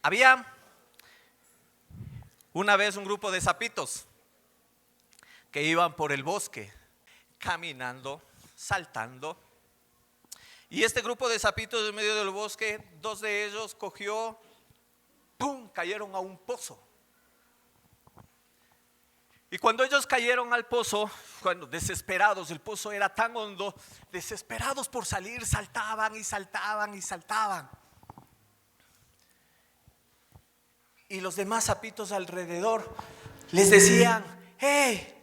Había una vez un grupo de sapitos que iban por el bosque, caminando, saltando. Y este grupo de sapitos en medio del bosque, dos de ellos ¡pum!, cayeron a un pozo. Y cuando ellos cayeron al pozo, cuando desesperados, el pozo era tan hondo, desesperados por salir, saltaban y saltaban y saltaban. Y los demás sapitos alrededor les decían: ¡hey!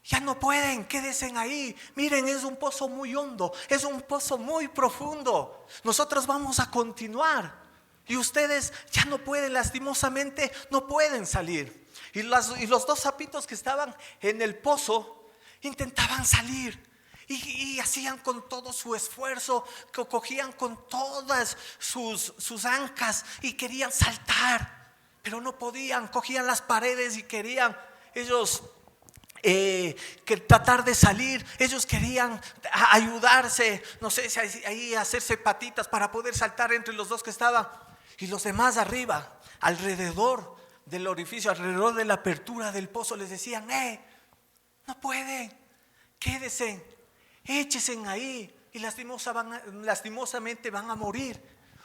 Ya no pueden, quédense ahí. Miren, es un pozo muy hondo, es un pozo muy profundo. Nosotros vamos a continuar. Y ustedes ya no pueden, lastimosamente, no pueden salir. Y los dos sapitos que estaban en el pozo intentaban salir. Y hacían con todo su esfuerzo, que cogían con todas sus ancas y querían saltar, pero no podían. Cogían las paredes y querían ellos que tratar de salir. Ellos querían ayudarse, no sé si ahí hacerse patitas para poder saltar entre los dos que estaban. Y los demás arriba, alrededor del orificio, alrededor de la apertura del pozo, les decían: no pueden, quédense, échense ahí y lastimosamente van a morir.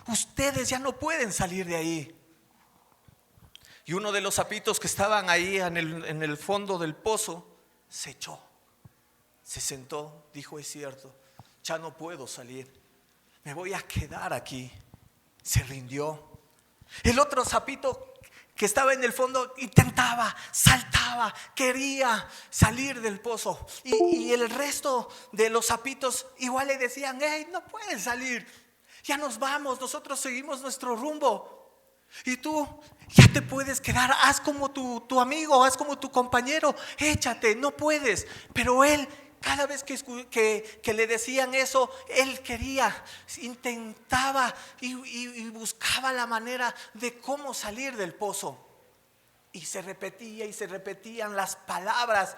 Ustedes ya no pueden salir de ahí. Y uno de los sapitos que estaban ahí en el fondo del pozo se echó, se sentó, dijo: es cierto, ya no puedo salir, me voy a quedar aquí. Se rindió. El otro sapito que estaba en el fondo intentaba, saltaba, quería salir del pozo. Y el resto de los sapitos igual le decían: no puedes salir, ya nos vamos, nosotros seguimos nuestro rumbo. Y tú ya te puedes quedar, haz como tu amigo, haz como tu compañero, échate, no puedes. Pero él, cada vez que le decían eso, él quería, intentaba y buscaba la manera de cómo salir del pozo. Y se repetía y se repetían las palabras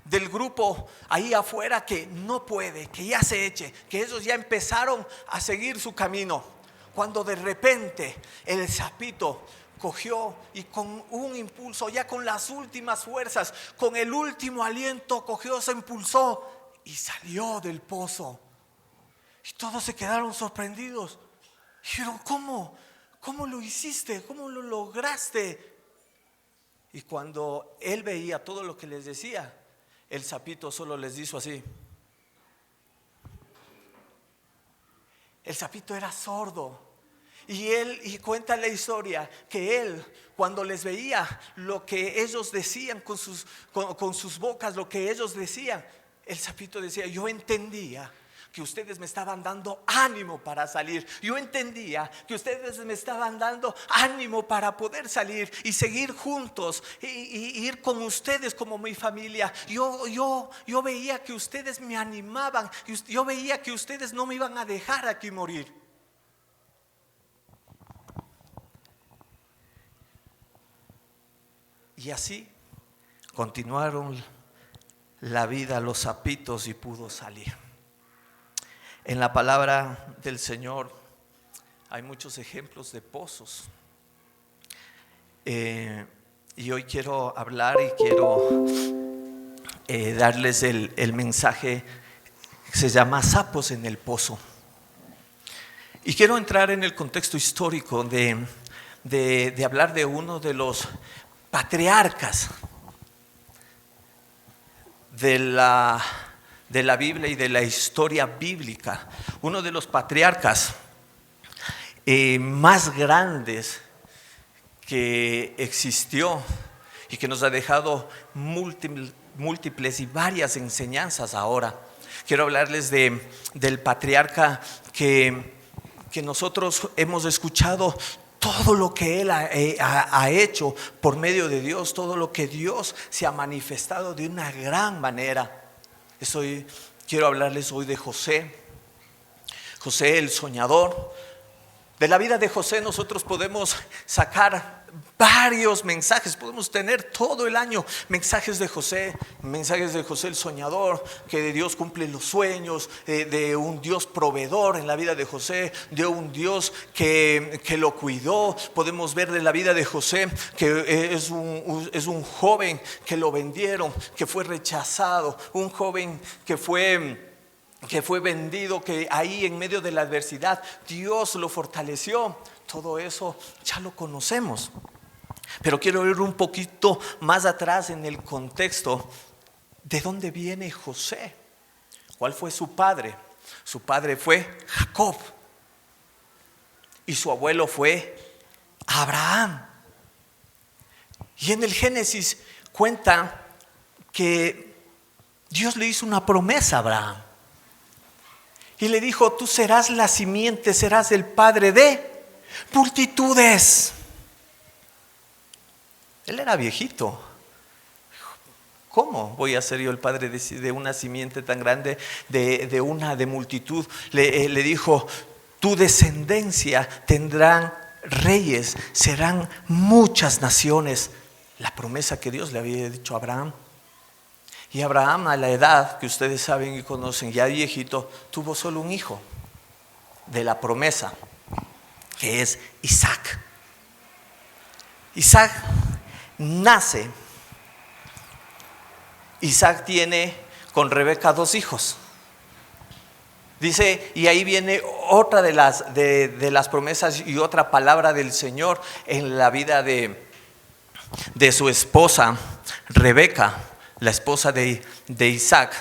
del grupo ahí afuera, que no puede, que ya se eche, que ellos ya empezaron a seguir su camino. Cuando de repente el sapito cogió y con un impulso, ya con las últimas fuerzas, con el último aliento, cogió, se impulsó y salió del pozo. Y todos se quedaron sorprendidos. Dijeron: ¿cómo lo hiciste? ¿Cómo lo lograste? Y cuando él veía todo lo que les decía, el sapito solo les hizo así. El sapito era sordo. Y cuenta la historia que él, cuando les veía lo que ellos decían con sus bocas, lo que ellos decían, el sapito decía: yo entendía que ustedes me estaban dando ánimo para salir. Yo entendía que ustedes me estaban dando ánimo para poder salir y seguir juntos y ir con ustedes como mi familia. Yo veía que ustedes me animaban. Yo veía que ustedes no me iban a dejar aquí morir. Y así continuaron la vida los sapitos y pudo salir. En la palabra del Señor hay muchos ejemplos de pozos. Y hoy quiero hablar y quiero darles el mensaje que se llama Sapos en el Pozo. Y quiero entrar en el contexto histórico de hablar de uno de los patriarcas de la Biblia y de la historia bíblica. Uno de los patriarcas más grandes que existió y que nos ha dejado múltiples y varias enseñanzas ahora. Quiero hablarles del patriarca que nosotros hemos escuchado todo lo que él ha hecho por medio de Dios, todo lo que Dios se ha manifestado de una gran manera. Quiero hablarles hoy de José el soñador, De la vida de José nosotros podemos sacar varios mensajes, podemos tener todo el año mensajes de José el soñador, que de Dios cumple los sueños, de un Dios proveedor en la vida de José, de un Dios que lo cuidó. Podemos ver de la vida de José que es un joven que lo vendieron, que fue rechazado, un joven que fue vendido, que ahí en medio de la adversidad Dios lo fortaleció. Todo eso ya lo conocemos, pero quiero ir un poquito más atrás en el contexto. ¿De dónde viene José? ¿Cuál fue su padre? Su padre fue Jacob y su abuelo fue Abraham. Y en el Génesis cuenta que Dios le hizo una promesa a Abraham y le dijo: tú serás la simiente, serás el padre de multitudes. Él era viejito. ¿Cómo voy a ser yo el padre de una simiente tan grande, de multitud? Le dijo: tu descendencia tendrán reyes, serán muchas naciones. La promesa que Dios le había dicho a Abraham. Y Abraham, a la edad que ustedes saben y conocen, ya viejito, tuvo solo un hijo de la promesa, que es Isaac. Isaac nace. Isaac tiene con Rebeca 2 hijos. Dice, y ahí viene otra de las promesas y otra palabra del Señor en la vida de su esposa Rebeca, la esposa de Isaac,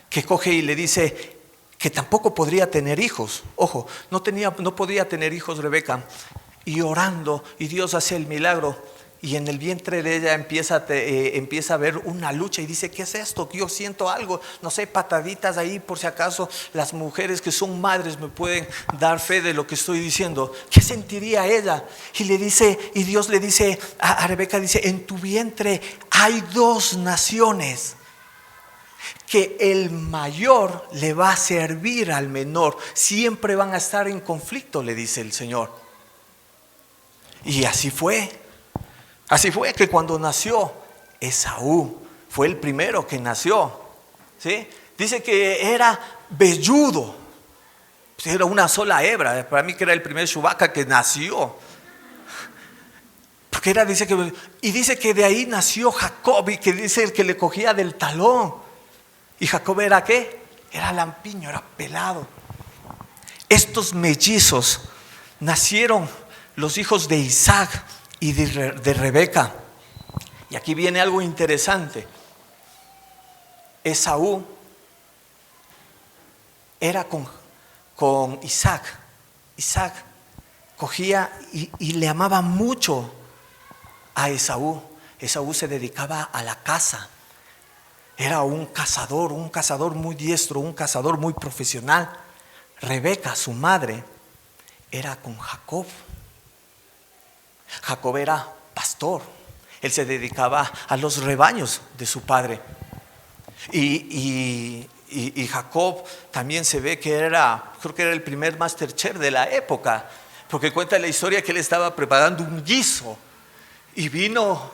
que coge y le dice que tampoco podría tener hijos. Ojo, no podía tener hijos Rebeca. Y orando, y Dios hace el milagro, y en el vientre de ella empieza a ver una lucha, y dice: ¿qué es esto? Yo siento algo, no sé, pataditas ahí, por si acaso las mujeres que son madres me pueden dar fe de lo que estoy diciendo. ¿Qué sentiría ella? Y Dios le dice a Rebeca, dice: en tu vientre hay 2 naciones, que el mayor le va a servir al menor, siempre van a estar en conflicto, le dice el Señor. Y así fue que cuando nació Esaú, fue el primero que nació, ¿sí? Dice que era velludo, era una sola hebra. Para mí que era el primer Chewbacca que nació, porque dice que de ahí nació Jacob, y que dice el que le cogía del talón. ¿Y Jacob era qué? Era lampiño, era pelado. Estos mellizos nacieron los hijos de Isaac y de Rebeca. Y aquí viene algo interesante. Esaú era con Isaac. Isaac cogía y le amaba mucho a Esaú. Esaú se dedicaba a la caza. Era un cazador muy diestro, un cazador muy profesional. Rebeca, su madre, era con Jacob. Jacob era pastor. Él se dedicaba a los rebaños de su padre. Y Jacob también se ve que creo que era el primer Masterchef de la época, porque cuenta la historia que él estaba preparando un guiso y vino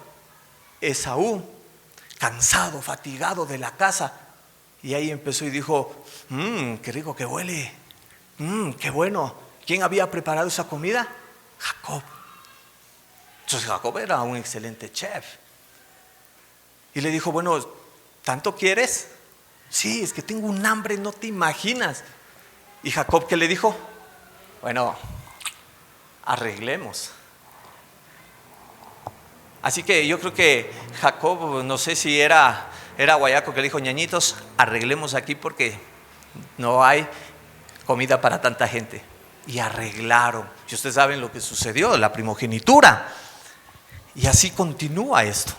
Esaú, cansado, fatigado de la caza, y ahí empezó y dijo: qué rico que huele, qué bueno. ¿Quién había preparado esa comida? Jacob. Entonces Jacob era un excelente chef. Y le dijo: bueno, ¿tanto quieres? Sí, es que tengo un hambre, no te imaginas. Y Jacob, ¿qué le dijo? Bueno, arreglemos. Así que yo creo que Jacob, no sé si era guayaco, que le dijo: ñañitos, arreglemos aquí porque no hay comida para tanta gente. Y arreglaron. Y ustedes saben lo que sucedió, la primogenitura. Y así continúa esto.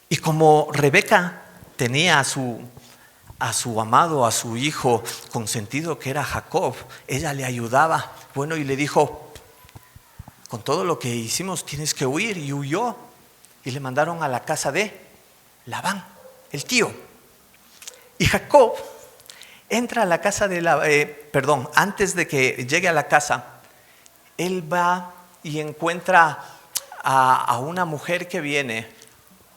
Y como Rebeca tenía a su amado, a su hijo consentido, que era Jacob, ella le ayudaba. Bueno, y le dijo: con todo lo que hicimos tienes que huir. Y huyó. Y le mandaron a la casa de Labán, el tío. Y Jacob entra a la casa de antes de que llegue a la casa, él va y encuentra a una mujer que viene,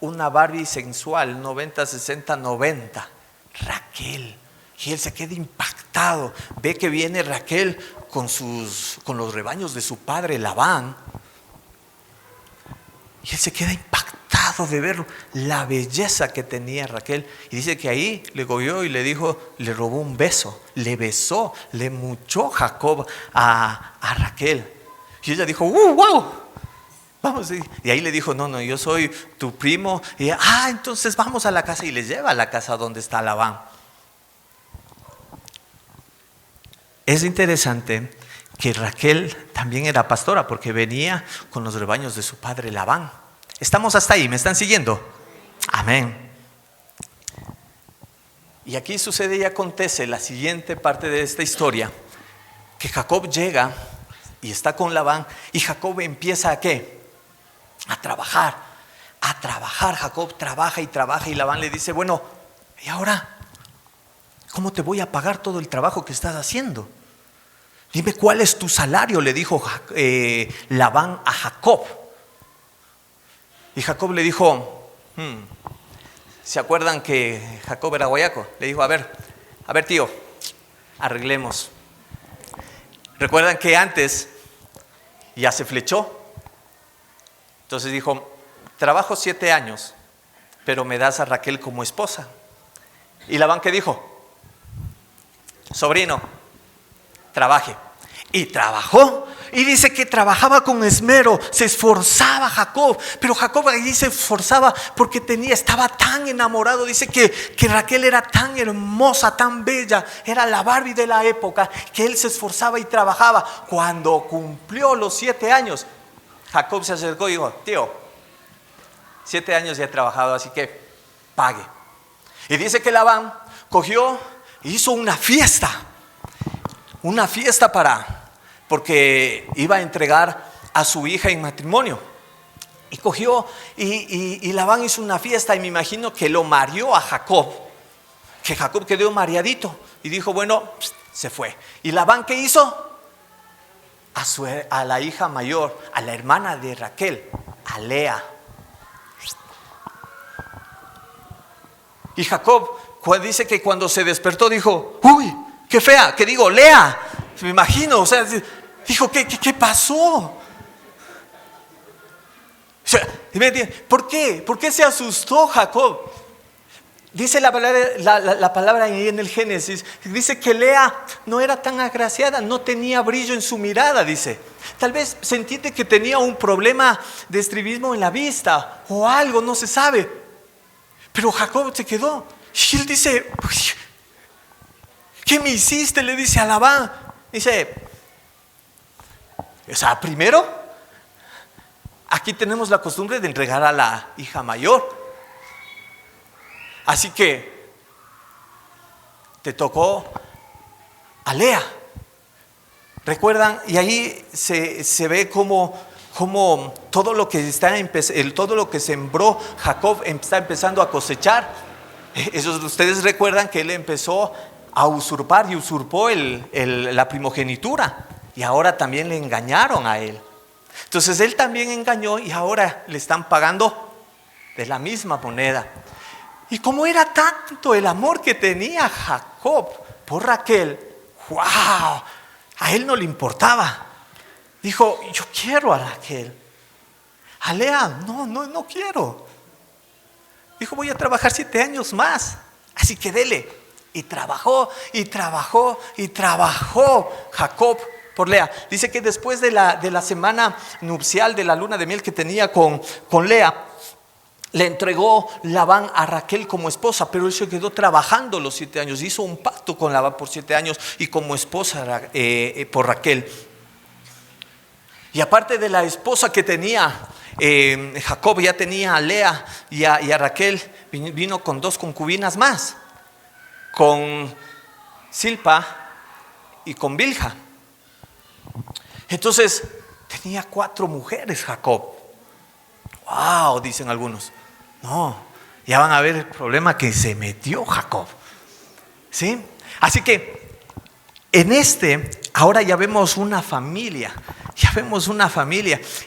una Barbie sensual, 90, 60, 90, Raquel. Y él se queda impactado, ve que viene Raquel con los rebaños de su padre Labán. Y él se queda impactado de ver la belleza que tenía Raquel. Y dice que ahí le cogió y le dijo, le robó un beso, le besó, le muchó Jacob a Raquel. Y ella dijo, wow, vamos. Y ahí le dijo, no, yo soy tu primo. Y ella, entonces vamos a la casa. Y les lleva a la casa donde está Labán. Es interesante que Raquel también era pastora porque venía con los rebaños de su padre Labán. ¿Estamos hasta ahí? ¿Me están siguiendo? Amén. Y aquí sucede y acontece la siguiente parte de esta historia, que Jacob llega y está con Labán y Jacob empieza ¿a qué? A trabajar. Jacob trabaja y Labán le dice, bueno, ¿y ahora cómo te voy a pagar todo el trabajo que estás haciendo? Dime cuál es tu salario, le dijo Labán a Jacob. Y Jacob le dijo, ¿se acuerdan que Jacob era guayaco? Le dijo, a ver tío, arreglemos. ¿Recuerdan que antes ya se flechó? Entonces dijo, trabajo 7 años, pero me das a Raquel como esposa. Y Labán, ¿qué dijo? Sobrino, trabaje. Y trabajó. Y dice que trabajaba con esmero, se esforzaba Jacob. Pero Jacob ahí se esforzaba porque estaba tan enamorado. Dice que Raquel era tan hermosa, tan bella, era la Barbie de la época, que él se esforzaba y trabajaba. Cuando cumplió los 7 años, Jacob se acercó y dijo, tío, 7 años ya he trabajado, así que pague. Y dice que Labán cogió e hizo una fiesta porque iba a entregar a su hija en matrimonio. Y cogió y Labán hizo una fiesta, y me imagino que lo mareó a Jacob, que Jacob quedó mareadito y dijo, bueno, se fue. ¿Y Labán qué hizo? A la hija mayor, a la hermana de Raquel, a Lea. Y Jacob dice que cuando se despertó dijo, uy, qué fea, que digo, Lea, me imagino, o sea, dijo, ¿qué pasó? O sea, ¿por qué? ¿Por qué se asustó Jacob? Dice la palabra ahí en el Génesis, dice que Lea no era tan agraciada, no tenía brillo en su mirada, dice. Tal vez se entiende que tenía un problema de estribismo en la vista o algo, no se sabe. Pero Jacob se quedó y él dice, ¿qué me hiciste? Le dice a Labán. Dice, o sea, primero, aquí tenemos la costumbre de entregar a la hija mayor. Así que te tocó a Lea. ¿Recuerdan? Y ahí se ve como todo lo que todo lo que sembró Jacob está empezando a cosechar. Ustedes recuerdan que él empezó a usurpar y usurpó la primogenitura, y ahora también le engañaron a él. Entonces él también engañó y ahora le están pagando de la misma moneda. Y como era tanto el amor que tenía Jacob por Raquel, wow, a él no le importaba. Dijo, yo quiero a Raquel. A Lea, no quiero. Dijo, voy a trabajar 7 años más, así que dele. Y trabajó Jacob por Lea. Dice que después de la semana nupcial, de la luna de miel que tenía con Lea, le entregó Labán a Raquel como esposa, pero él se quedó trabajando los 7 años. Hizo un pacto con Labán por 7 años y como esposa por Raquel. Y aparte de la esposa que tenía, Jacob ya tenía a Lea y a Raquel, vino con 2 concubinas más, con Silpa y con Bilha. Entonces tenía 4 mujeres Jacob. Wow, dicen algunos. No, ya van a ver el problema que se metió Jacob. ¿Sí? Así que ahora ya vemos una familia,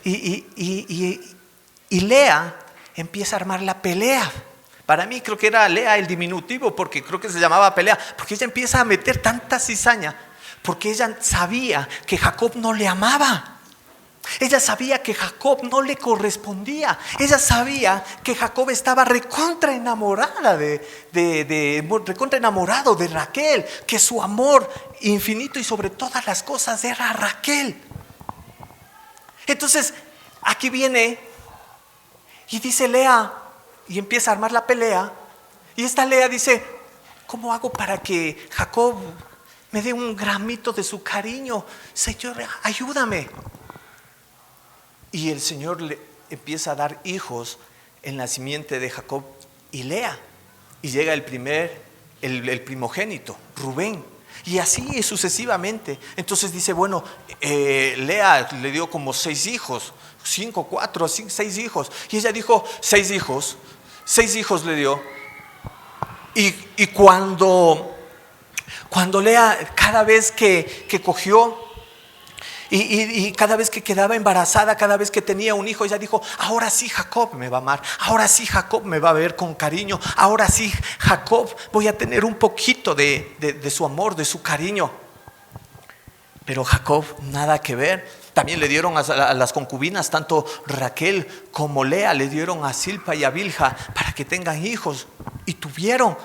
y Lea empieza a armar la pelea. Para mí creo que era Lea el diminutivo, porque creo que se llamaba pelea, porque ella empieza a meter tanta cizaña, porque ella sabía que Jacob no le amaba. Ella sabía que Jacob no le correspondía. Ella sabía que Jacob estaba recontra enamorado de Raquel, que su amor infinito y sobre todas las cosas era Raquel. Entonces aquí viene y dice Lea, y empieza a armar la pelea, y esta Lea dice: ¿cómo hago para que Jacob me dé un gramito de su cariño? Señor, ayúdame. Y el Señor le empieza a dar hijos en la simiente de Jacob y Lea. Y llega el primogénito, Rubén. Y así sucesivamente. Entonces dice, bueno, Lea le dio como 6 hijos, 5, 4, 5, 6 hijos. Y ella dijo, 6 hijos le dio. Y cuando Lea, cada vez que cogió, y cada vez que quedaba embarazada, cada vez que tenía un hijo, ella dijo: ahora sí Jacob me va a amar, ahora sí Jacob me va a ver con cariño, ahora sí Jacob voy a tener un poquito de su amor, de su cariño. Pero Jacob nada que ver. También le dieron a las concubinas, tanto Raquel como Lea, le dieron a Silpa y a Bilha para que tengan hijos, y tuvieron.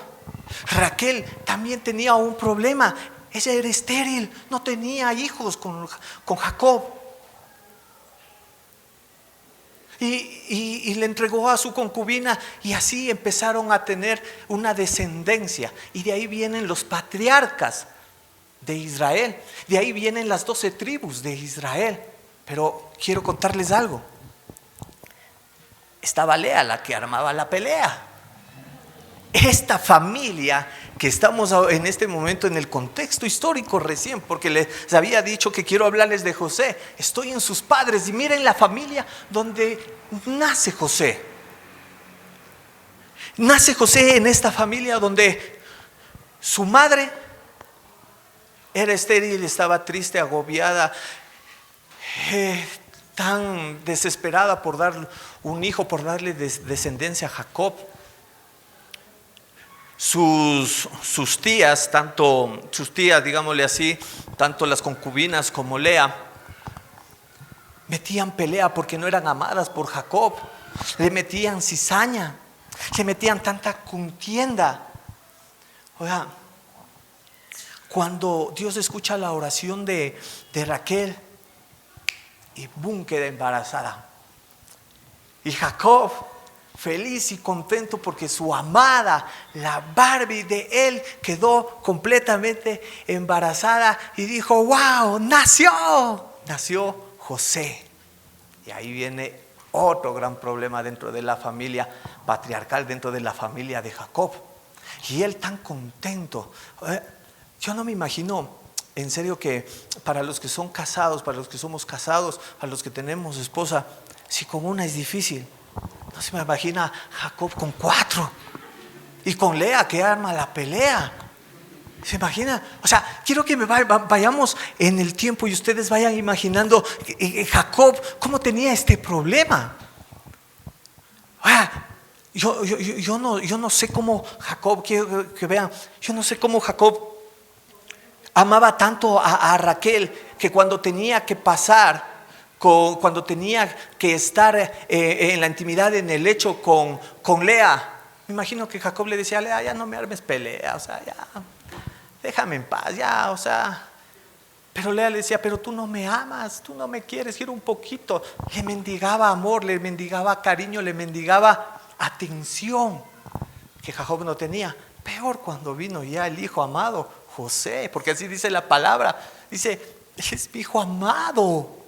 Raquel también tenía un problema. Ella era estéril, no tenía hijos con Jacob. Y le entregó a su concubina, y así empezaron a tener una descendencia. Y de ahí vienen los patriarcas de Israel. De ahí vienen las 12 tribus de Israel. Pero quiero contarles algo. Estaba Lea la que armaba la pelea. Esta familia que estamos en este momento en el contexto histórico recién, porque les había dicho que quiero hablarles de José. Estoy en sus padres y miren la familia donde nace José. Nace José en esta familia donde su madre era estéril, estaba triste, agobiada, tan desesperada por dar un hijo, por darle descendencia a Jacob. Sus tías, digámosle así, tanto las concubinas como Lea, metían pelea porque no eran amadas por Jacob. Le metían cizaña, le metían tanta contienda. Oiga, cuando Dios escucha la oración de Raquel, y boom, queda embarazada. Y Jacob, feliz y contento porque su amada, la Barbie de él, quedó completamente embarazada, y dijo: wow, nació José. Y ahí viene otro gran problema dentro de la familia patriarcal, dentro de la familia de Jacob. Y él tan contento. Yo no me imagino, en serio, que para los que son casados, para los que somos casados, a los que tenemos esposa, si con una es difícil, no se me imagina Jacob con 4, y con Lea que arma la pelea. ¿Se imagina? O sea, quiero que vayamos en el tiempo y ustedes vayan imaginando Jacob cómo tenía este problema. Yo no sé cómo Jacob, que vean, yo no sé cómo Jacob amaba tanto a Raquel, que cuando tenía que pasar, cuando tenía que estar en la intimidad, en el lecho con Lea, me imagino que Jacob le decía a Lea: ya no me armes pelea, o sea, ya, déjame en paz, ya, o sea. Pero Lea le decía: pero tú no me amas, tú no me quieres, quiero un poquito. Le mendigaba amor, le mendigaba cariño, le mendigaba atención, que Jacob no tenía. Peor cuando vino ya el hijo amado, José, porque así dice la palabra, dice: él es mi hijo amado.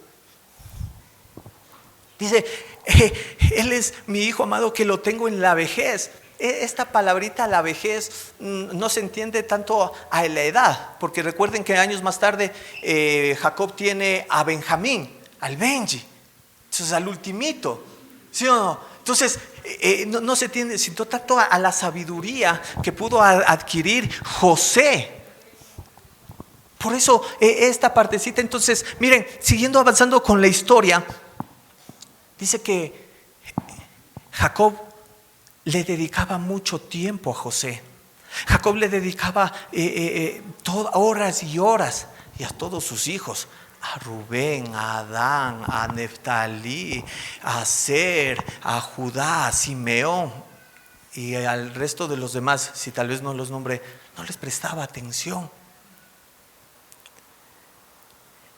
Dice: él es mi hijo amado, que lo tengo en la vejez. Esta palabrita, la vejez, no se entiende tanto a la edad, porque recuerden que años más tarde Jacob tiene a Benjamín, al Benji, entonces al ultimito, ¿sí o no? Entonces no se entiende, sino tanto a la sabiduría que pudo adquirir José. Por eso esta partecita, entonces, miren, siguiendo avanzando con la historia, dice que Jacob le dedicaba mucho tiempo a José. Jacob le dedicaba horas y horas, y a todos sus hijos, a Rubén, a Adán, a Neftalí, a Aser, a Judá, a Simeón y al resto de los demás. Si tal vez no los nombré, no les prestaba atención.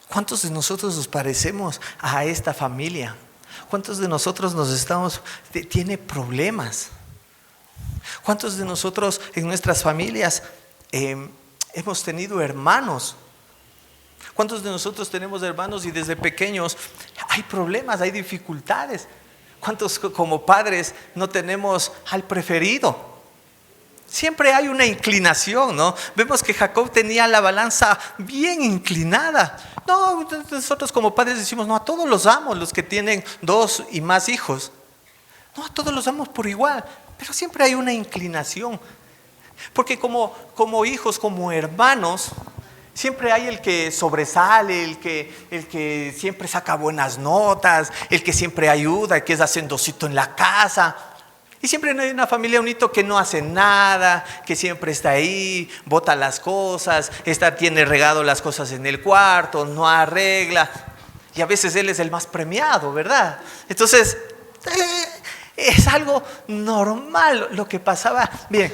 ¿Cuántos de nosotros nos parecemos a esta familia? ¿Cuántos de nosotros tiene problemas? ¿Cuántos de nosotros en nuestras familias hemos tenido hermanos? ¿Cuántos de nosotros tenemos hermanos y desde pequeños hay problemas, hay dificultades? ¿Cuántos como padres no tenemos al preferido? Siempre hay una inclinación, ¿no? Vemos que Jacob tenía la balanza bien inclinada. No, nosotros como padres decimos, no, a todos los amo, los que tienen 2 y más hijos. No, a todos los amo por igual, pero siempre hay una inclinación. Porque como hijos, como hermanos, siempre hay el que sobresale, el que siempre saca buenas notas, el que siempre ayuda, el que es hacendosito en la casa. Y siempre hay una familia, un hito que no hace nada, que siempre está ahí, bota las cosas, tiene regado las cosas en el cuarto, no arregla. Y a veces él es el más premiado, ¿verdad? Entonces, es algo normal lo que pasaba. Bien,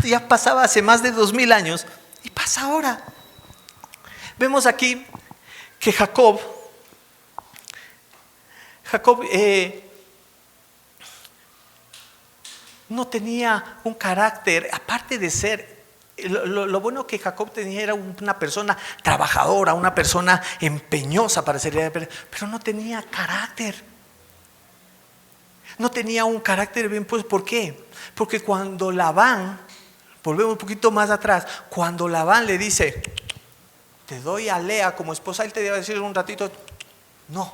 ya pasaba hace más de 2000 años y pasa ahora. Vemos aquí que Jacob no tenía un carácter, aparte de ser, lo bueno que Jacob tenía era una persona trabajadora, una persona empeñosa para servir, pero no tenía carácter. No tenía un carácter bien puesto. ¿Por qué? Porque cuando Labán, volvemos un poquito más atrás, cuando Labán le dice, te doy a Lea como esposa, él te debe decir un ratito, no,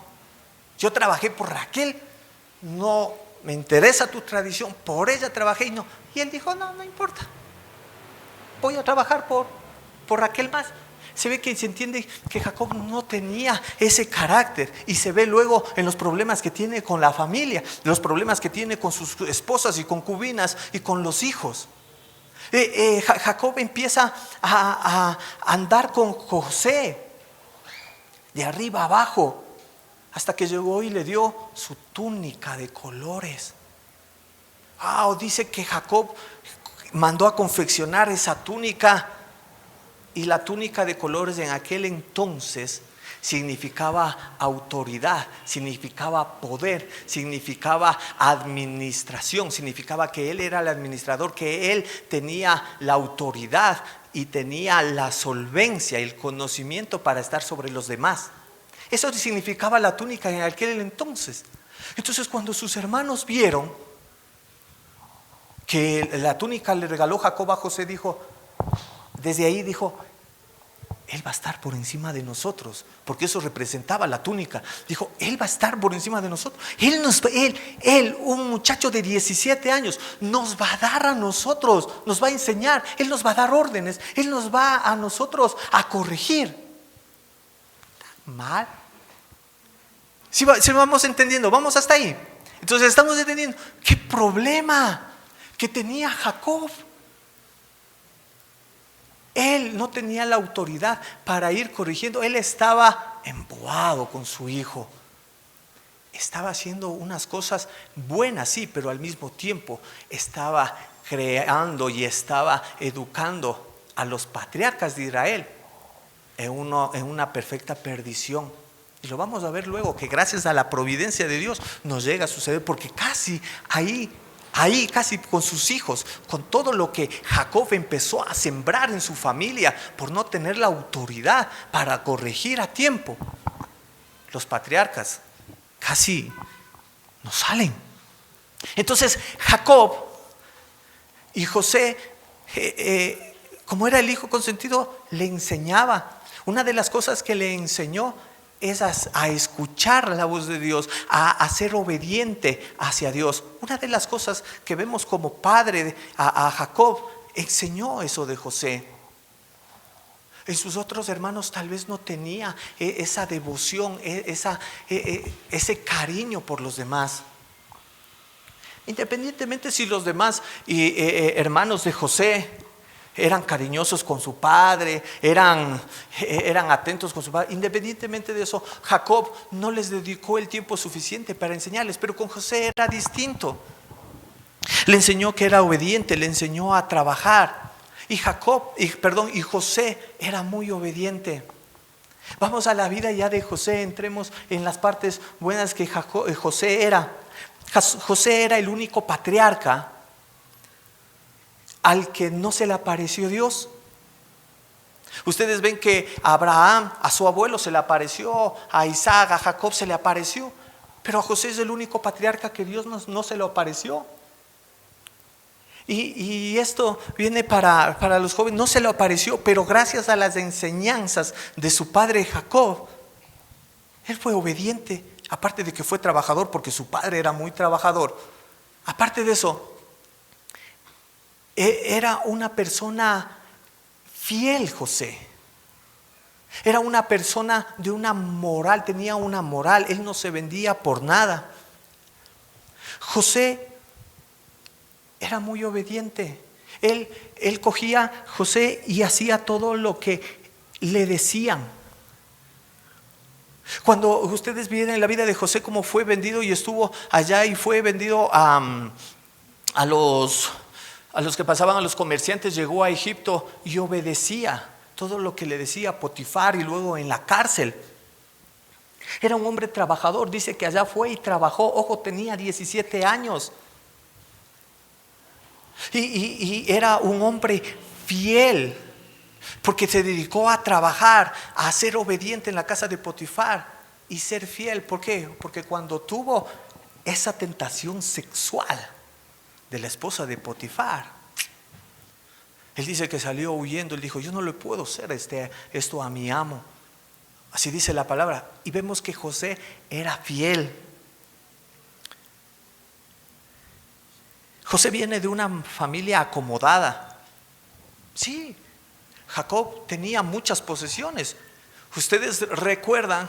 yo trabajé por Raquel, no me interesa tu tradición, por ella trabajé y no. Y él dijo, no importa, voy a trabajar por Raquel más. Se ve que se entiende que Jacob no tenía ese carácter y se ve luego en los problemas que tiene con la familia, los problemas que tiene con sus esposas y concubinas y con los hijos. Jacob empieza a andar con José de arriba abajo hasta que llegó y le dio su túnica de colores. Dice que Jacob mandó a confeccionar esa túnica, y la túnica de colores en aquel entonces significaba autoridad, significaba poder, significaba administración, significaba que él era el administrador, que él tenía la autoridad y tenía la solvencia, el conocimiento para estar sobre los demás. Eso significaba la túnica en aquel entonces. Entonces, cuando sus hermanos vieron que la túnica le regaló Jacob a José, desde ahí dijo, él va a estar por encima de nosotros, porque eso representaba la túnica. Dijo, él va a estar por encima de nosotros. Él, un muchacho de 17 años, nos va a dar a nosotros, nos va a enseñar, él nos va a dar órdenes, él nos va a nosotros a corregir. Mal. Si vamos entendiendo, vamos hasta ahí. Entonces estamos entendiendo qué problema que tenía Jacob. Él no tenía la autoridad para ir corrigiendo. Él estaba embobado con su hijo. Estaba haciendo unas cosas buenas, sí, pero al mismo tiempo estaba creando y estaba educando a los patriarcas de Israel en una perfecta perdición. Y lo vamos a ver luego, que gracias a la providencia de Dios nos llega a suceder, porque casi ahí casi con sus hijos, con todo lo que Jacob empezó a sembrar en su familia por no tener la autoridad para corregir a tiempo, los patriarcas casi no salen. Entonces Jacob y José, como era el hijo consentido, le enseñaba. Una de las cosas que le enseñó es a escuchar la voz de Dios, a ser obediente hacia Dios. Una de las cosas que vemos como padre a Jacob, enseñó eso de José. En sus otros hermanos tal vez no tenía esa devoción, ese cariño por los demás. Independientemente si los demás hermanos de José eran cariñosos con su padre, eran atentos con su padre, independientemente de eso, Jacob no les dedicó el tiempo suficiente para enseñarles, pero con José era distinto. Le enseñó que era obediente, le enseñó a trabajar. Y José era muy obediente. Vamos a la vida ya de José, entremos en las partes buenas que José era. José era el único patriarca al que no se le apareció Dios. Ustedes ven que a Abraham, a su abuelo se le apareció, a Isaac, a Jacob se le apareció, pero a José es el único patriarca que Dios no se le apareció. Y esto viene para los jóvenes, no se le apareció, pero gracias a las enseñanzas de su padre Jacob, él fue obediente, aparte de que fue trabajador, porque su padre era muy trabajador. Aparte de eso, era una persona fiel José. Era una persona de una moral, tenía una moral, él no se vendía por nada. José era muy obediente. Él cogía José y hacía todo lo que le decían. Cuando ustedes vieron la vida de José, cómo fue vendido y estuvo allá y fue vendido a los que pasaban, a los comerciantes, llegó a Egipto y obedecía todo lo que le decía Potifar, y luego en la cárcel. Era un hombre trabajador, dice que allá fue y trabajó, ojo, tenía 17 años. Y era un hombre fiel, porque se dedicó a trabajar, a ser obediente en la casa de Potifar y ser fiel. ¿Por qué? Porque cuando tuvo esa tentación sexual de la esposa de Potifar, él dice que salió huyendo. Él dijo: yo no le puedo hacer esto a mi amo. Así dice la palabra. Y vemos que José era fiel. José viene de una familia acomodada. Sí, Jacob tenía muchas posesiones. Ustedes recuerdan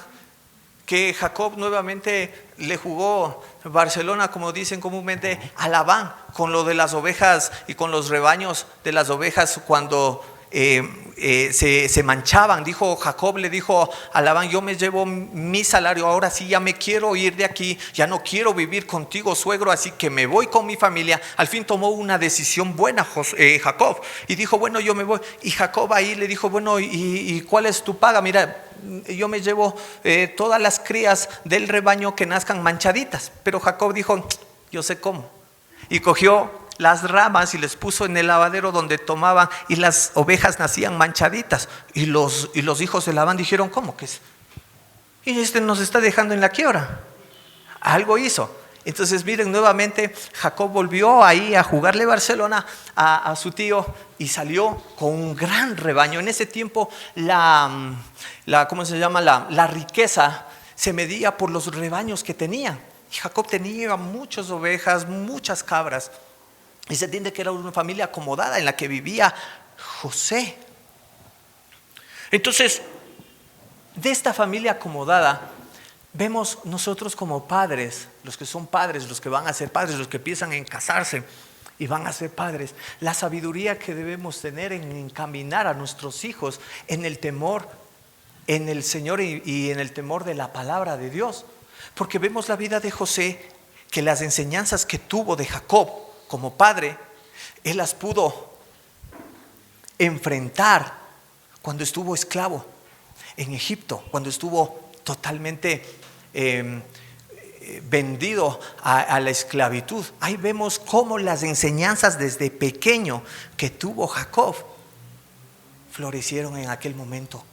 que Jacob nuevamente le jugó Barcelona, como dicen comúnmente, a Labán, con lo de las ovejas y con los rebaños de las ovejas cuando se manchaban. Jacob le dijo a Labán: yo me llevo mi salario, ahora sí ya me quiero ir de aquí, ya no quiero vivir contigo, suegro, así que me voy con mi familia. Al fin tomó una decisión buena Jacob y dijo: bueno, yo me voy. Y Jacob ahí le dijo: bueno, ¿y cuál es tu paga? Mira, yo me llevo todas las crías del rebaño que nazcan manchaditas. Pero Jacob dijo: yo sé cómo. Y cogió las ramas y les puso en el lavadero donde tomaban, y las ovejas nacían manchaditas. Y los hijos de Labán dijeron: ¿cómo que es? Y nos está dejando en la quiebra. Algo hizo. Entonces miren, nuevamente Jacob volvió ahí a jugarle Barcelona a su tío y salió con un gran rebaño. En ese tiempo ¿cómo se llama? La riqueza se medía por los rebaños que tenía. Y Jacob tenía muchas ovejas, muchas cabras. Y se entiende que era una familia acomodada en la que vivía José. Entonces, de esta familia acomodada, vemos nosotros como padres, los que son padres, los que van a ser padres, los que piensan en casarse y van a ser padres, la sabiduría que debemos tener en encaminar a nuestros hijos en el temor, en el Señor y en el temor de la palabra de Dios. Porque vemos la vida de José, que las enseñanzas que tuvo de Jacob como padre, él las pudo enfrentar cuando estuvo esclavo en Egipto, cuando estuvo totalmente vendido a la esclavitud. Ahí vemos cómo las enseñanzas desde pequeño que tuvo Jacob florecieron en aquel momento,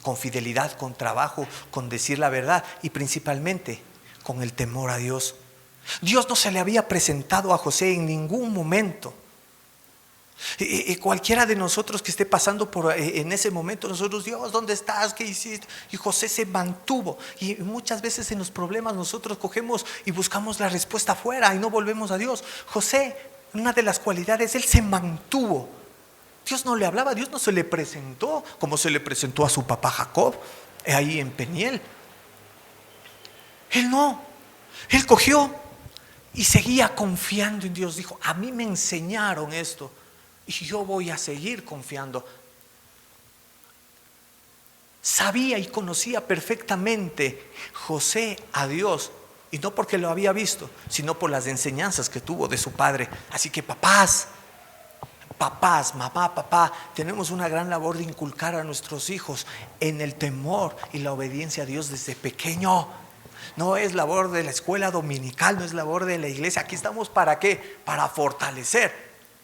con fidelidad, con trabajo, con decir la verdad y principalmente con el temor a Dios. Dios no se le había presentado a José en ningún momento. Cualquiera de nosotros que esté pasando en ese momento, nosotros: Dios, ¿dónde estás? ¿Qué hiciste? Y José se mantuvo. Y muchas veces en los problemas nosotros cogemos y buscamos la respuesta afuera y no volvemos a Dios. José, una de las cualidades, él se mantuvo. Dios no le hablaba, Dios no se le presentó como se le presentó a su papá Jacob, ahí en Peniel. Él no, él cogió y seguía confiando en Dios. Dijo, a mí me enseñaron esto y yo voy a seguir confiando. Sabía y conocía perfectamente José a Dios, y no porque lo había visto, sino por las enseñanzas que tuvo de su padre. Así que papás, mamá, papá, tenemos una gran labor de inculcar a nuestros hijos en el temor y la obediencia a Dios desde pequeño. No es labor de la escuela dominical, no es labor de la iglesia. Aquí estamos ¿para qué? Para fortalecer.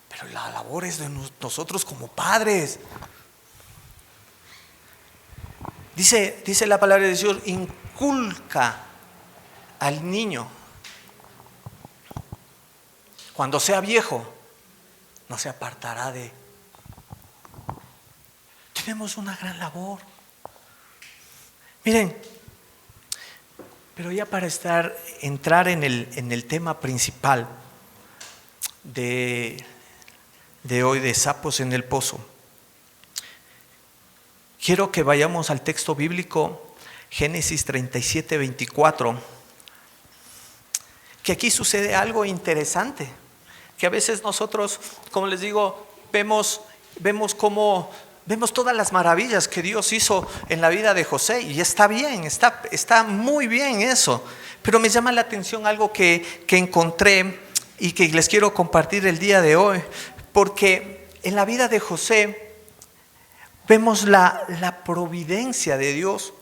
Pero la labor es de nosotros como padres. Dice la palabra de Dios, inculca al niño. Cuando sea viejo, no se apartará de. Tenemos una gran labor. Miren, pero ya para entrar en el tema principal de hoy, de sapos en el pozo, quiero que vayamos al texto bíblico, Génesis 37, 24, que aquí sucede algo interesante, que a veces nosotros, como les digo, vemos todas las maravillas que Dios hizo en la vida de José, y está bien, está muy bien eso, pero me llama la atención algo que encontré y que les quiero compartir el día de hoy, porque en la vida de José vemos la providencia de Dios.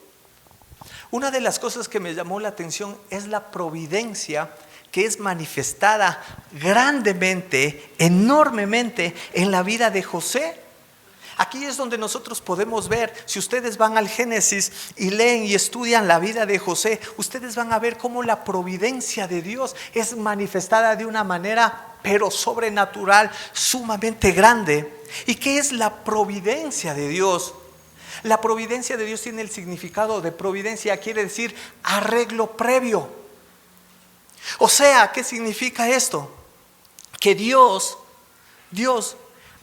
Una de las cosas que me llamó la atención es la providencia que es manifestada grandemente, enormemente en la vida de José. Aquí es donde nosotros podemos ver, si ustedes van al Génesis y leen y estudian la vida de José, ustedes van a ver cómo la providencia de Dios es manifestada de una manera pero sobrenatural, sumamente grande. ¿Y qué es la providencia de Dios? La providencia de Dios tiene el significado de providencia, quiere decir arreglo previo. O sea, ¿qué significa esto? Que Dios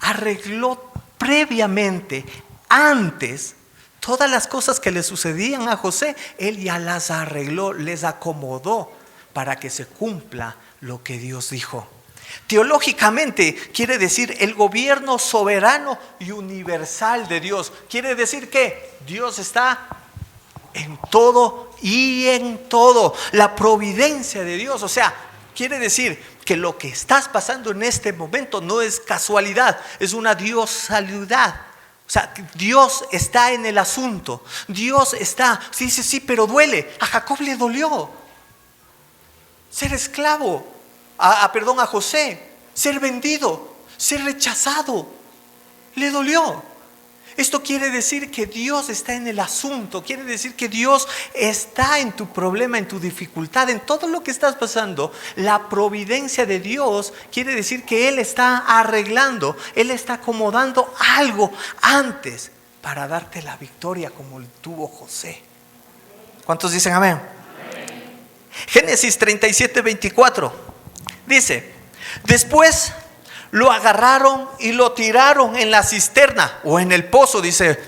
arregló previamente, antes, todas las cosas que le sucedían a José, Él ya las arregló, les acomodó para que se cumpla lo que Dios dijo. Teológicamente quiere decir el gobierno soberano y universal de Dios. Quiere decir que Dios está en todo y en todo. La providencia de Dios, o sea, quiere decir que lo que estás pasando en este momento no es casualidad, es una diosalidad. O sea, Dios está en el asunto. Dios está, sí, pero duele. A Jacob le dolió ser esclavo. A José, ser vendido, ser rechazado, le dolió. Esto quiere decir que Dios está en el asunto, quiere decir que Dios está en tu problema, en tu dificultad, en todo lo que estás pasando. La providencia de Dios quiere decir que Él está arreglando, Él está acomodando algo antes para darte la victoria como tuvo José. ¿Cuántos dicen amén? Génesis 37, 24 dice: después lo agarraron y lo tiraron en la cisterna o en el pozo, dice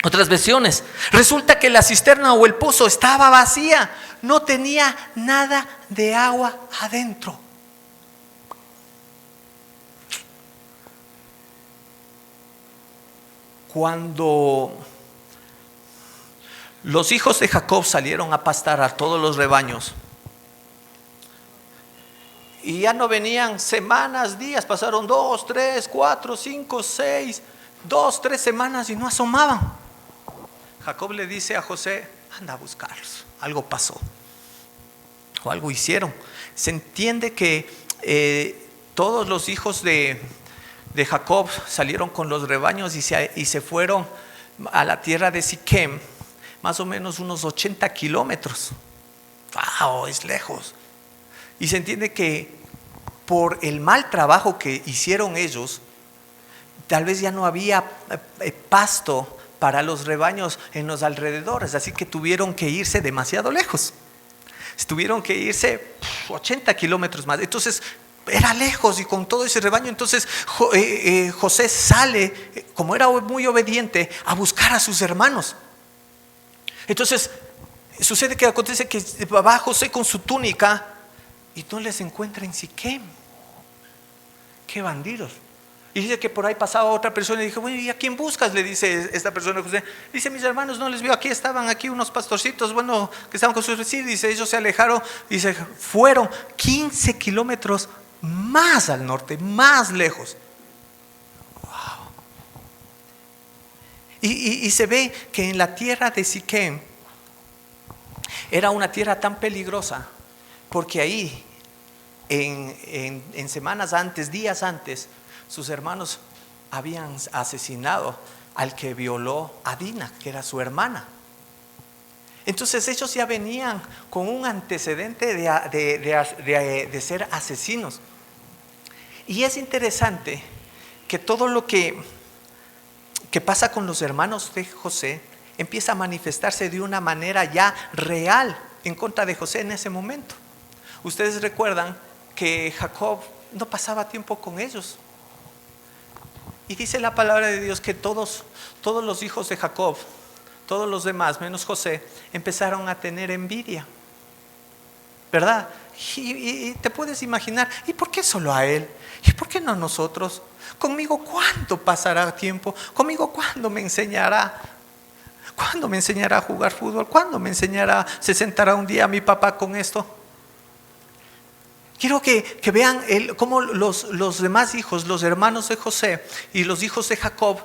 otras versiones. Resulta que la cisterna o el pozo estaba vacía, no tenía nada de agua adentro. Cuando los hijos de Jacob salieron a pastar a todos los rebaños, y ya no venían semanas, días, pasaron 2, 3, 4, 5, 6, 2, 3 semanas y no asomaban. Jacob le dice a José: anda a buscarlos, algo pasó o algo hicieron. Se entiende que todos los hijos de Jacob salieron con los rebaños y se fueron a la tierra de Siquem, más o menos unos 80 kilómetros. ¡Wow! Es lejos. Y se entiende que por el mal trabajo que hicieron ellos, tal vez ya no había pasto para los rebaños en los alrededores, así que tuvieron que irse demasiado lejos. Tuvieron que irse 80 kilómetros más. Entonces, era lejos y con todo ese rebaño. Entonces José sale, como era muy obediente, a buscar a sus hermanos. Entonces sucede que acontece que va José con su túnica y no les encuentra en Siquem. ¡Qué bandidos! Y dice que por ahí pasaba otra persona y dijo, bueno, ¿y a quién buscas? Le dice esta persona a José. Dice, mis hermanos no les veo aquí, estaban aquí unos pastorcitos, bueno, que estaban con sus recién. Dice, ellos se alejaron, dice, fueron 15 kilómetros más al norte, más lejos. Wow. Y se ve que en la tierra de Siquem era una tierra tan peligrosa, porque ahí, en semanas antes, días antes, sus hermanos habían asesinado al que violó a Dina, que era su hermana. Entonces ellos ya venían con un antecedente de ser asesinos. Y es interesante que todo lo que pasa con los hermanos de José empieza a manifestarse de una manera ya real en contra de José en ese momento. Ustedes recuerdan que Jacob no pasaba tiempo con ellos. Y dice la palabra de Dios que todos los hijos de Jacob, todos los demás, menos José, empezaron a tener envidia, ¿verdad? Y te puedes imaginar, ¿y por qué solo a él? ¿Y por qué no a nosotros? ¿Conmigo cuánto pasará tiempo? ¿Conmigo cuándo me enseñará? ¿Cuándo me enseñará a jugar fútbol? ¿Cuándo me enseñará, se sentará un día mi papá con esto? Quiero que vean cómo los demás hijos, los hermanos de José y los hijos de Jacob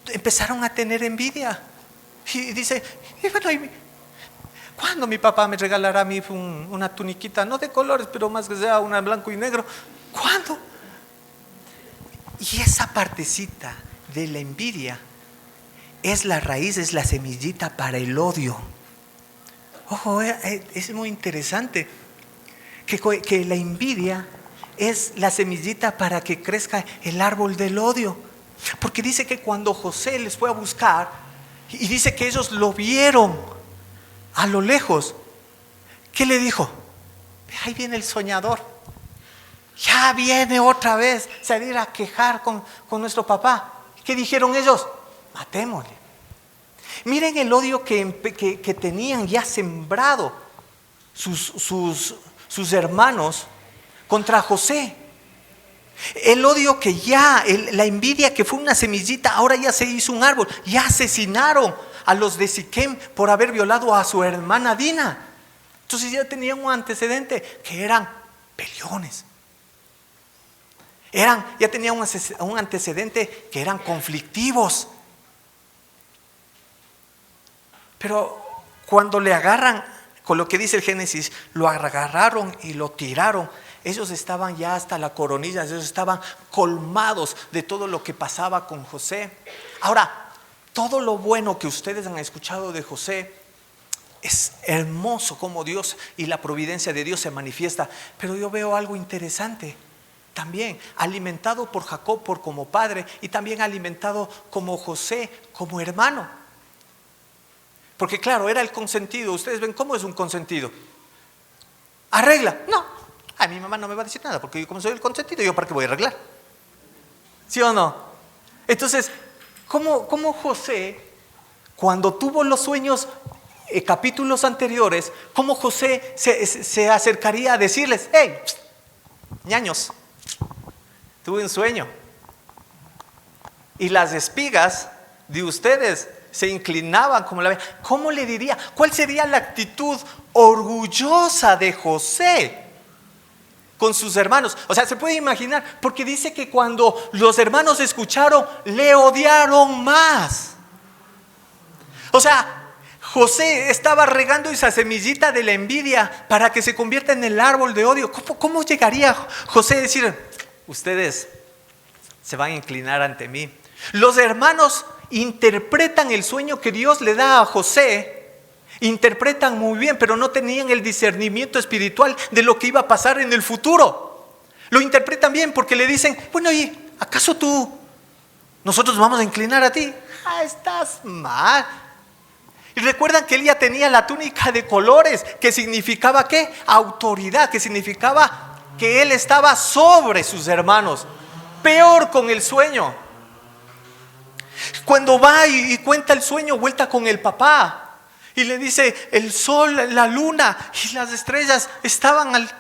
empezaron a tener envidia. Y dice, ¿cuándo mi papá me regalará a mí una tuniquita? No de colores, pero más que sea una blanco y negro. ¿Cuándo? Y esa partecita de la envidia es la raíz, es la semillita para el odio. Ojo, es muy interesante. Que la envidia es la semillita para que crezca el árbol del odio. Porque dice que cuando José les fue a buscar, y dice que ellos lo vieron a lo lejos, ¿qué le dijo? Ahí viene el soñador, ya viene otra vez salir a quejar con nuestro papá. ¿Qué dijeron ellos? Matémosle. Miren el odio que tenían ya sembrado sus hermanos contra José. El odio que ya, la envidia que fue una semillita, ahora ya se hizo un árbol. Ya asesinaron a los de Siquem por haber violado a su hermana Dina. Entonces ya tenían un antecedente que eran peleones. Ya tenían un antecedente que eran conflictivos. Pero cuando le agarran, con lo que dice el Génesis, lo agarraron y lo tiraron. Ellos estaban ya hasta la coronilla, ellos estaban colmados de todo lo que pasaba con José. Ahora, todo lo bueno que ustedes han escuchado de José es hermoso como Dios y la providencia de Dios se manifiesta. Pero yo veo algo interesante también, alimentado por Jacob como padre y también alimentado como José como hermano. Porque claro, era el consentido. Ustedes ven cómo es un consentido. Arregla. No, a mi mamá no me va a decir nada, porque yo como soy el consentido, ¿yo para qué voy a arreglar? ¿Sí o no? Entonces, ¿cómo José, cuando tuvo los sueños, capítulos anteriores, cómo José se acercaría a decirles, hey, ñaños, tuve un sueño y las espigas de ustedes se inclinaban como la ven? ¿Cómo le diría? ¿Cuál sería la actitud orgullosa de José con sus hermanos? O sea, se puede imaginar, porque dice que cuando los hermanos escucharon, le odiaron más. O sea, José estaba regando esa semillita de la envidia para que se convierta en el árbol de odio. ¿Cómo llegaría José a decir, ustedes se van a inclinar ante mí? Los hermanos interpretan el sueño que Dios le da a José, interpretan muy bien, pero no tenían el discernimiento espiritual de lo que iba a pasar en el futuro. Lo interpretan bien porque le dicen, bueno, ¿y acaso nosotros vamos a inclinar a ti? Estás mal. Y recuerdan que él ya tenía la túnica de colores, que significaba ¿qué? Autoridad, que significaba que él estaba sobre sus hermanos. Peor con el sueño. Cuando va y cuenta el sueño, vuelta con el papá y le dice: el sol, la luna y las estrellas estaban al...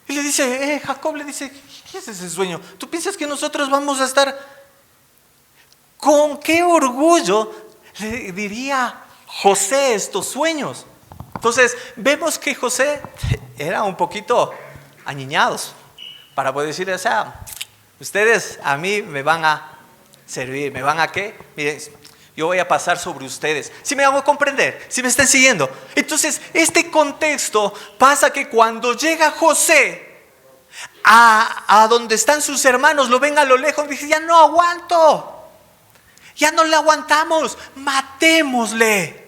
Y le dice, Jacob le dice: ¿qué es ese sueño? ¿Tú piensas que nosotros vamos a estar? ¿Con qué orgullo le diría José estos sueños? Entonces vemos que José era un poquito aniñados para poder decir: o sea, ustedes a mí me van a servir, ¿me van a qué? Miren, yo voy a pasar sobre ustedes. Si me hago comprender, si me están siguiendo. Entonces este contexto pasa que cuando llega José a donde están sus hermanos, lo ven a lo lejos y dice: ya no aguanto, ya no le aguantamos, matémosle.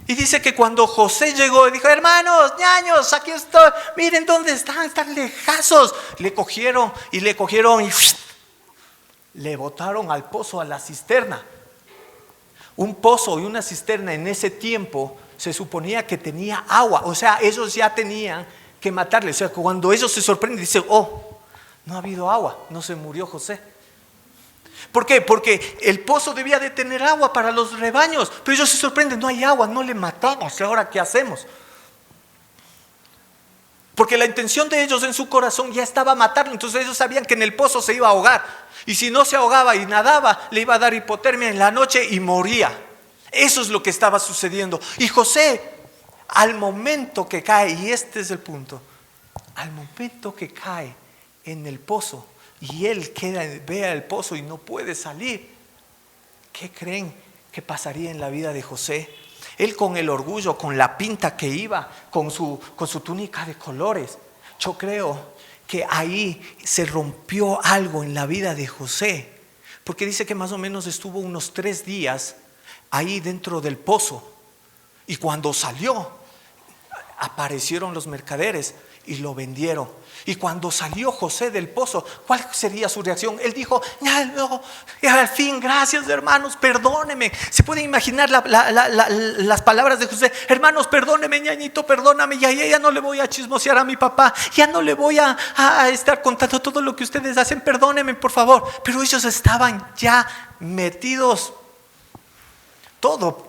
Y dice que cuando José llegó y dijo: hermanos, ñaños, aquí estoy, miren dónde están lejazos. Le cogieron y le botaron al pozo, a la cisterna. Un pozo y una cisterna en ese tiempo se suponía que tenía agua. O sea, ellos ya tenían que matarle. O sea, cuando ellos se sorprenden, dicen: oh, no ha habido agua, no se murió José. ¿Por qué? Porque el pozo debía de tener agua para los rebaños, pero ellos se sorprenden: no hay agua, no le matamos, ¿ahora qué hacemos? Porque la intención de ellos en su corazón ya estaba matarlo. Entonces ellos sabían que en el pozo se iba a ahogar, y si no se ahogaba y nadaba, le iba a dar hipotermia en la noche y moría. Eso es lo que estaba sucediendo. Y José, al momento que cae, y este es el punto, al momento que cae en el pozo y él ve el pozo y no puede salir, ¿qué creen que pasaría en la vida de José? Él, con el orgullo, con la pinta que iba, con su túnica de colores, yo creo que ahí se rompió algo en la vida de José, porque dice que más o menos estuvo unos 3 días ahí dentro del pozo, y cuando salió aparecieron los mercaderes y lo vendieron. Y cuando salió José del pozo, ¿cuál sería su reacción? Él dijo: ya no, al fin, gracias hermanos, perdóneme. Se puede imaginar las palabras de José: hermanos, perdóneme, ñañito, perdóname, ya no le voy a chismosear a mi papá, ya no le voy a estar contando todo lo que ustedes hacen, perdónenme por favor. Pero ellos estaban ya metidos todo.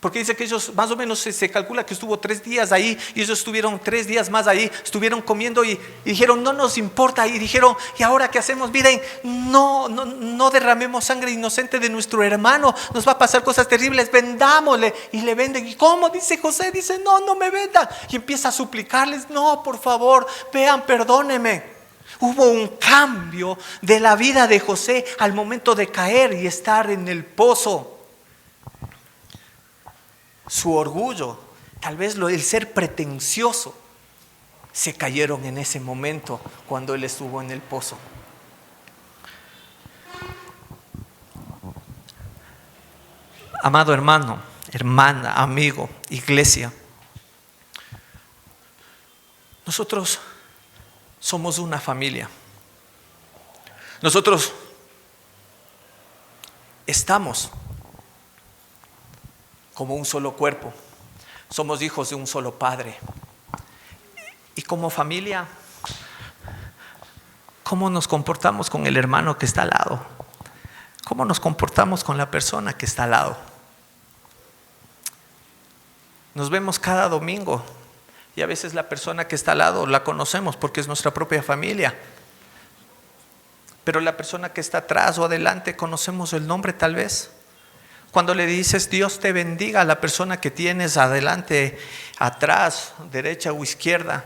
Porque dice que ellos, más o menos se calcula que estuvo 3 días ahí, y ellos estuvieron 3 días más ahí, estuvieron comiendo y dijeron: no nos importa. Y dijeron: ¿y ahora qué hacemos? Miren, no derramemos sangre inocente de nuestro hermano, nos va a pasar cosas terribles, vendámosle. Y le venden. ¿Y cómo? Dice José, dice: no me vendan. Y empieza a suplicarles: no, por favor, vean, perdónenme. Hubo un cambio de la vida de José al momento de caer y estar en el pozo. Su orgullo, tal vez el ser pretencioso, se cayeron en ese momento cuando él estuvo en el pozo. Amado hermano, hermana, amigo, iglesia, nosotros somos una familia. Nosotros estamos como un solo cuerpo, somos hijos de un solo Padre. Y como familia, ¿cómo nos comportamos con el hermano que está al lado? ¿Cómo nos comportamos con la persona que está al lado? Nos vemos cada domingo, y a veces la persona que está al lado la conocemos porque es nuestra propia familia, pero la persona que está atrás o adelante conocemos el nombre tal vez. Cuando le dices Dios te bendiga a la persona que tienes adelante, atrás, derecha o izquierda,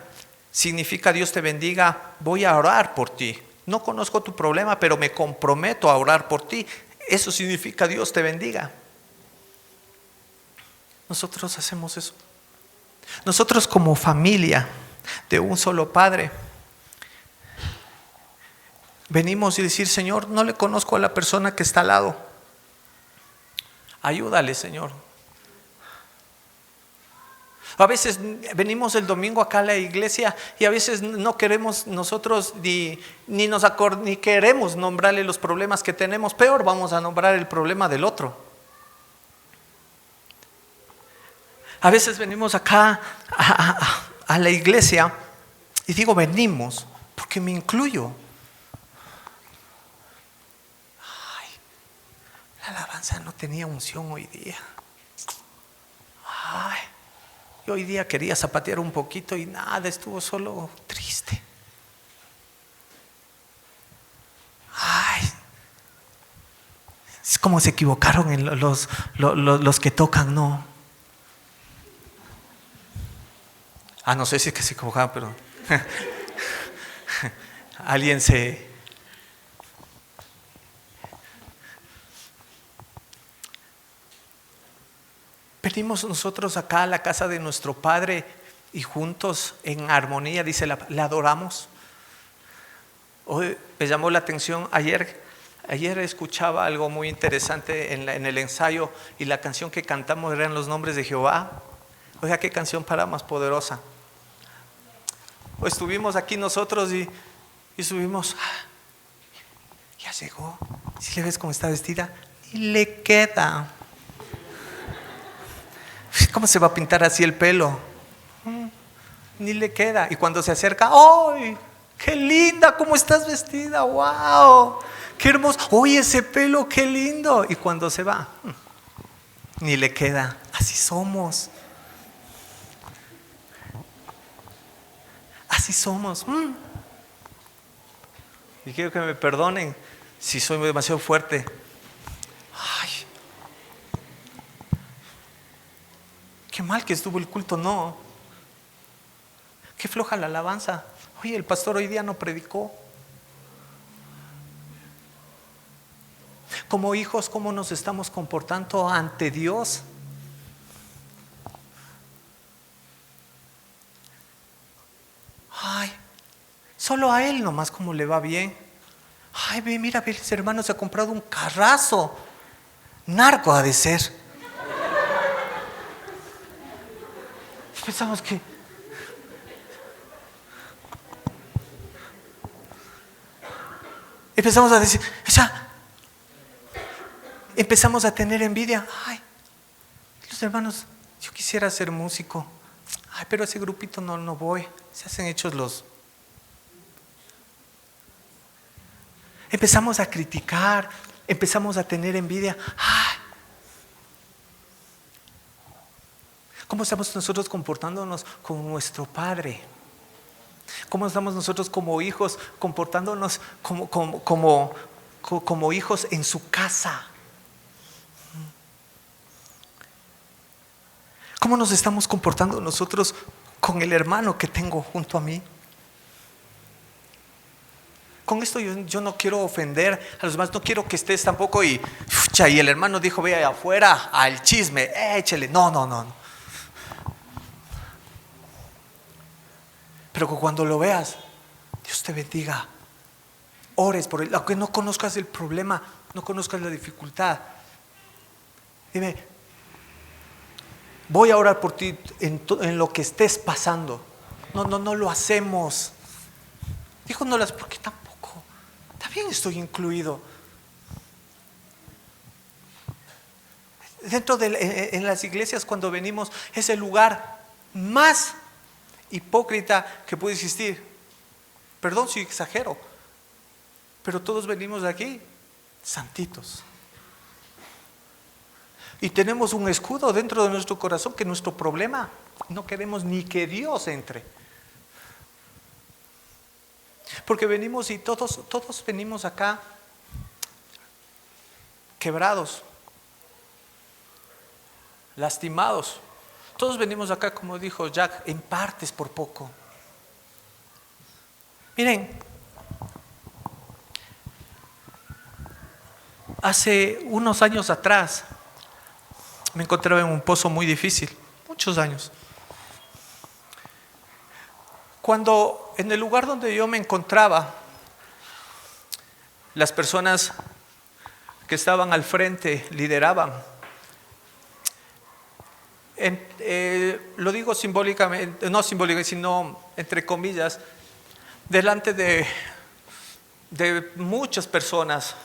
significa Dios te bendiga, voy a orar por ti. No conozco tu problema, pero me comprometo a orar por ti. Eso significa Dios te bendiga. Nosotros hacemos eso. Nosotros, como familia de un solo Padre, venimos y decir: Señor, no le conozco a la persona que está al lado, ayúdale, Señor. A veces venimos el domingo acá a la iglesia y a veces no queremos nosotros ni queremos nombrarle los problemas que tenemos. Peor, vamos a nombrar el problema del otro. A veces venimos acá a la iglesia, y digo venimos porque me incluyo. Ay, la alabanza no tenía unción hoy día. Ay, yo hoy día quería zapatear un poquito y nada, estuvo solo triste. Ay, es como se equivocaron en los que tocan, ¿no? No sé si es que se equivocaron, pero alguien se... Venimos nosotros acá a la casa de nuestro Padre y juntos en armonía, dice, la adoramos. Hoy me llamó la atención, ayer escuchaba algo muy interesante en el ensayo, y la canción que cantamos eran los nombres de Jehová. Oiga, qué canción para más poderosa. Pues estuvimos aquí nosotros y subimos. Ya llegó. Si le ves cómo está vestida, ni le queda. ¿Cómo se va a pintar así el pelo? Ni le queda. Y cuando se acerca, ¡ay! ¡Qué linda! ¿Cómo estás vestida? ¡Wow! ¡Qué hermoso! ¡Oye, ese pelo, qué lindo! Y cuando se va, ni le queda. Así somos. Así somos. Y quiero que me perdonen si soy demasiado fuerte. Ay, qué mal que estuvo el culto, no. Qué floja la alabanza. Oye, el pastor hoy día no predicó. Como hijos, ¿cómo nos estamos comportando ante Dios? Ay, solo a él nomás como le va bien. Ay, ve, mira, ve, ese hermano se ha comprado un carrazo. Narco ha de ser. Pensamos que... Empezamos a decir, o sea, empezamos a tener envidia. Ay, los hermanos, yo quisiera ser músico. Ay, pero a ese grupito no voy. Se hacen hechos los... Empezamos a criticar, empezamos a tener envidia. Ay, ¿cómo estamos nosotros comportándonos con nuestro Padre? ¿Cómo estamos nosotros como hijos comportándonos como hijos en su casa? ¿Cómo nos estamos comportando nosotros con el hermano que tengo junto a mí? Con esto yo no quiero ofender a los demás, no quiero que estés tampoco y el hermano dijo, ve afuera al chisme, échale. No. Pero cuando lo veas, Dios te bendiga. Ores por él, aunque no conozcas el problema, no conozcas la dificultad. Dime, voy a orar por ti en lo que estés pasando. No lo hacemos. Dijo, no las, porque tampoco. También estoy incluido. En las iglesias, cuando venimos, es el lugar más hipócrita que puede existir. Perdón si exagero, pero todos venimos de aquí santitos. Y tenemos un escudo dentro de nuestro corazón, que nuestro problema no queremos ni que Dios entre. Porque venimos y todos venimos acá quebrados, lastimados. Todos venimos acá, como dijo Jack, en partes por poco. Miren, hace unos años atrás me encontraba en un pozo muy difícil, muchos años. Cuando en el lugar donde yo me encontraba, las personas que estaban al frente lideraban. Lo digo simbólicamente, no simbólicamente, sino entre comillas, delante de muchas personas.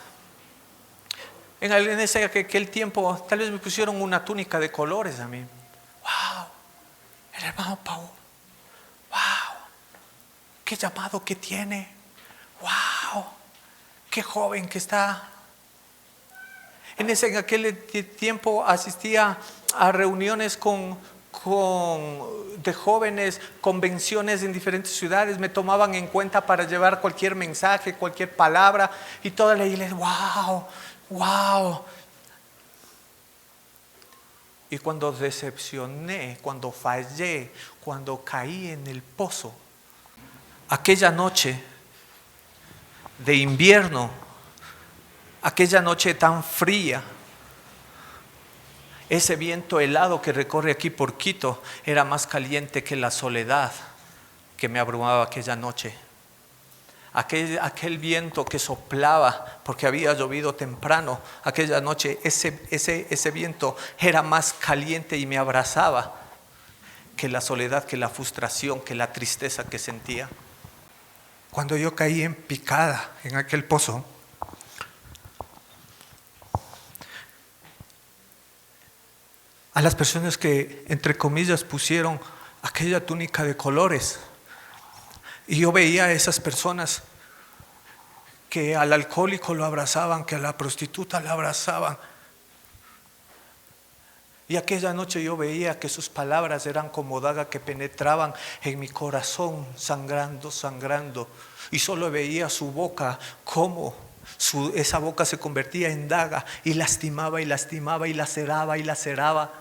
En aquel tiempo tal vez me pusieron una túnica de colores a mí. ¡Wow! El hermano Paul, wow, qué llamado que tiene, wow, qué joven que está. En aquel tiempo asistía a reuniones de jóvenes, convenciones en diferentes ciudades. Me tomaban en cuenta para llevar cualquier mensaje, cualquier palabra, y toda la iglesia, wow, wow. Y cuando decepcioné, cuando fallé, cuando caí en el pozo, aquella noche de invierno, aquella noche tan fría, ese viento helado que recorre aquí por Quito era más caliente que la soledad que me abrumaba aquella noche. Aquel viento que soplaba porque había llovido temprano aquella noche, ese viento era más caliente y me abrazaba que la soledad, que la frustración, que la tristeza que sentía. Cuando yo caí en picada en aquel pozo, a las personas que, entre comillas, pusieron aquella túnica de colores, y yo veía a esas personas que al alcohólico lo abrazaban, que a la prostituta la abrazaban, y aquella noche yo veía que sus palabras eran como daga que penetraban en mi corazón, sangrando, sangrando, y solo veía su boca como esa boca se convertía en daga y lastimaba y lastimaba y laceraba y laceraba.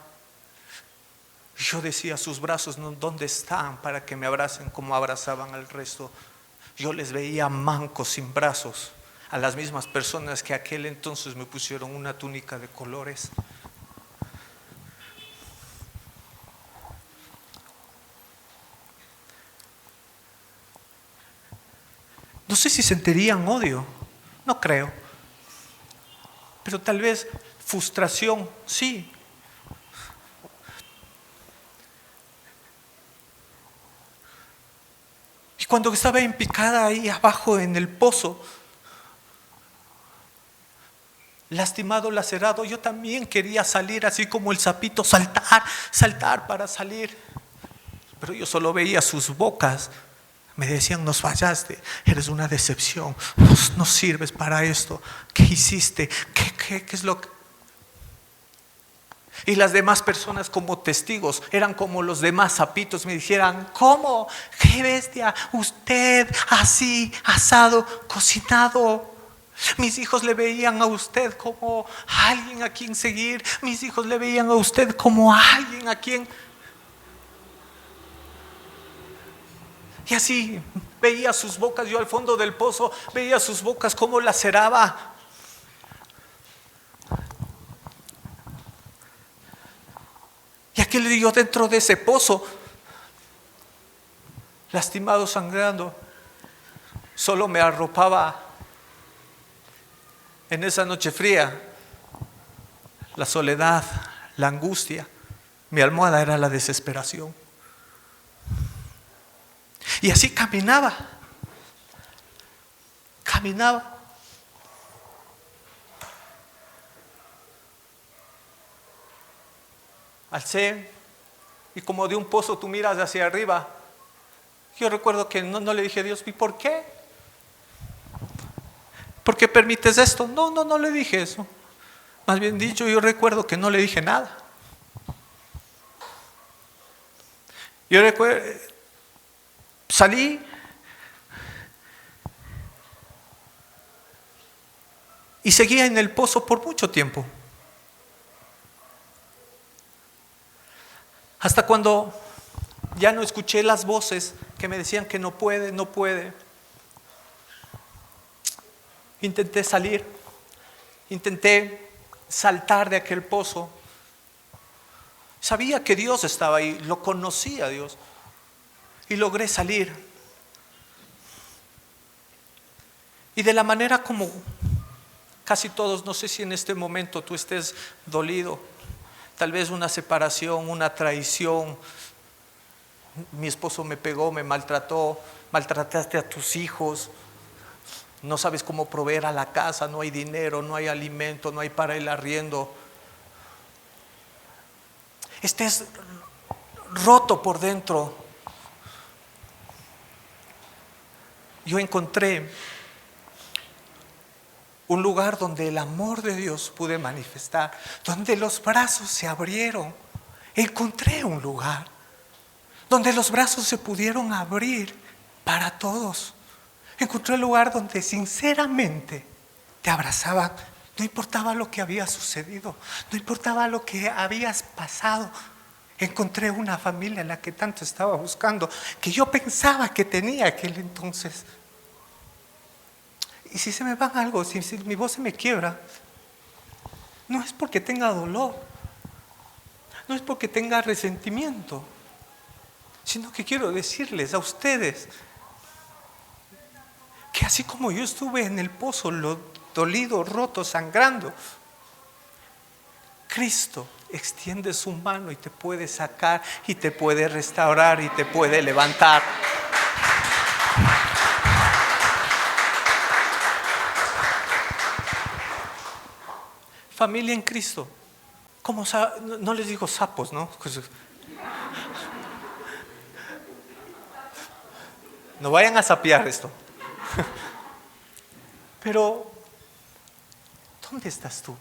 Yo decía, sus brazos, ¿dónde están para que me abracen como abrazaban al resto? Yo les veía mancos, sin brazos, a las mismas personas que aquel entonces me pusieron una túnica de colores. No sé si sentirían odio, no creo, pero tal vez frustración, sí. Y cuando estaba en picada ahí abajo en el pozo, lastimado, lacerado, yo también quería salir así como el sapito, saltar para salir. Pero yo solo veía sus bocas. Me decían, nos fallaste, eres una decepción, no sirves para esto. ¿Qué hiciste? ¿Qué es lo que...? Y las demás personas como testigos eran como los demás sapitos. Me dijeran, ¿cómo? ¡Qué bestia! Usted así, asado, cocinado. Mis hijos le veían a usted como alguien a quien seguir. Mis hijos le veían a usted como alguien a quien... Y así veía sus bocas, yo al fondo del pozo veía sus bocas como laceraba. Y aquel yo dentro de ese pozo, lastimado, sangrando, solo me arropaba en esa noche fría la soledad, la angustia. Mi almohada era la desesperación. Y así caminaba. Alcé, y como de un pozo tú miras hacia arriba. Yo recuerdo que no le dije a Dios, ¿y por qué? ¿Por qué permites esto? No le dije eso. Más bien dicho, yo recuerdo que no le dije nada. Yo recuerdo, salí y seguía en el pozo por mucho tiempo. Hasta cuando ya no escuché las voces que me decían que no puede. Intenté salir, intenté saltar de aquel pozo. Sabía que Dios estaba ahí, lo conocía a Dios, y logré salir. Y de la manera como casi todos, no sé si en este momento tú estés dolido, tal vez una separación, una traición. Mi esposo me pegó, me maltrató, maltrataste a tus hijos, no sabes cómo proveer a la casa, no hay dinero, no hay alimento, no hay para el arriendo. Estés roto por dentro, yo encontré un lugar donde el amor de Dios pude manifestar, donde los brazos se abrieron. Encontré un lugar donde los brazos se pudieron abrir para todos. Encontré un lugar donde sinceramente te abrazaban. No importaba lo que había sucedido, no importaba lo que habías pasado. Encontré una familia en la que tanto estaba buscando, que yo pensaba que tenía aquel entonces. Y si se me va algo, si mi voz se me quiebra, no es porque tenga dolor, no es porque tenga resentimiento, sino que quiero decirles a ustedes que así como yo estuve en el pozo, dolido, roto, sangrando, Cristo extiende su mano y te puede sacar y te puede restaurar y te puede levantar. Familia en Cristo, como no les digo sapos, ¿no? No vayan a sapear esto. Pero, ¿dónde estás tú?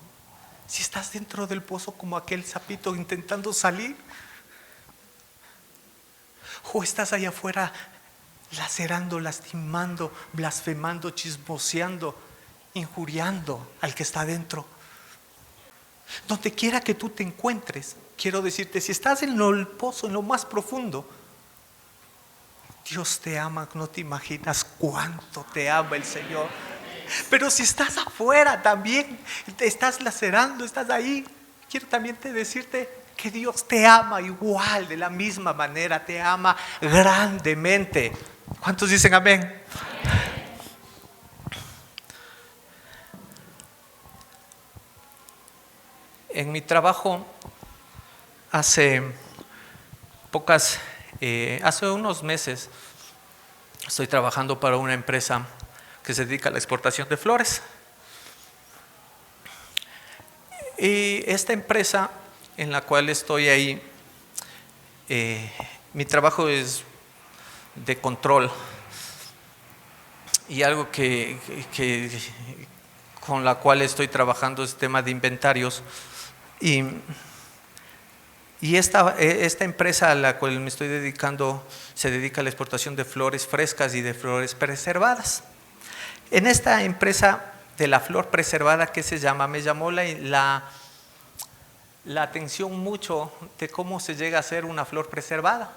Si estás dentro del pozo como aquel sapito intentando salir, o estás allá afuera lacerando, lastimando, blasfemando, chismoseando, injuriando al que está dentro. Donde quiera que tú te encuentres, quiero decirte, si estás en el pozo, en lo más profundo, Dios te ama, no te imaginas cuánto te ama el Señor. Pero si estás afuera también, te estás lacerando, estás ahí, quiero también decirte que Dios te ama igual, de la misma manera, te ama grandemente. ¿Cuántos dicen amén? En mi trabajo hace unos meses estoy trabajando para una empresa que se dedica a la exportación de flores. Y esta empresa en la cual estoy ahí, mi trabajo es de control y algo que con la cual estoy trabajando es tema de inventarios. Y esta empresa a la cual me estoy dedicando se dedica a la exportación de flores frescas y de flores preservadas. En esta empresa de la flor preservada, ¿qué se llama? Me llamó la atención mucho de cómo se llega a hacer una flor preservada.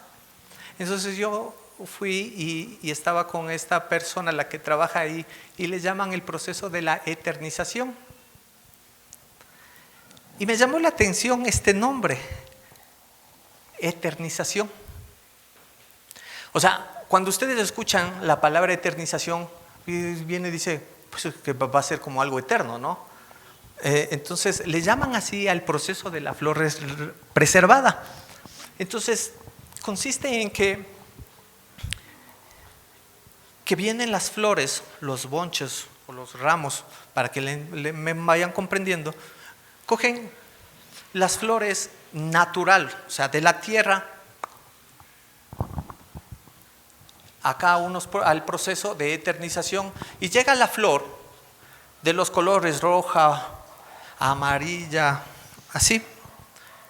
Entonces yo fui y estaba con esta persona, la que trabaja ahí, y le llaman el proceso de la eternización. Y me llamó la atención este nombre, eternización. O sea, cuando ustedes escuchan la palabra eternización, viene y dice, pues que va a ser como algo eterno, ¿no? Entonces le llaman así al proceso de la flor preservada. Entonces consiste en que vienen las flores, los bonches o los ramos, para que me vayan comprendiendo. Cogen las flores natural, o sea, de la tierra, acá al proceso de eternización, y llega la flor de los colores roja, amarilla, así.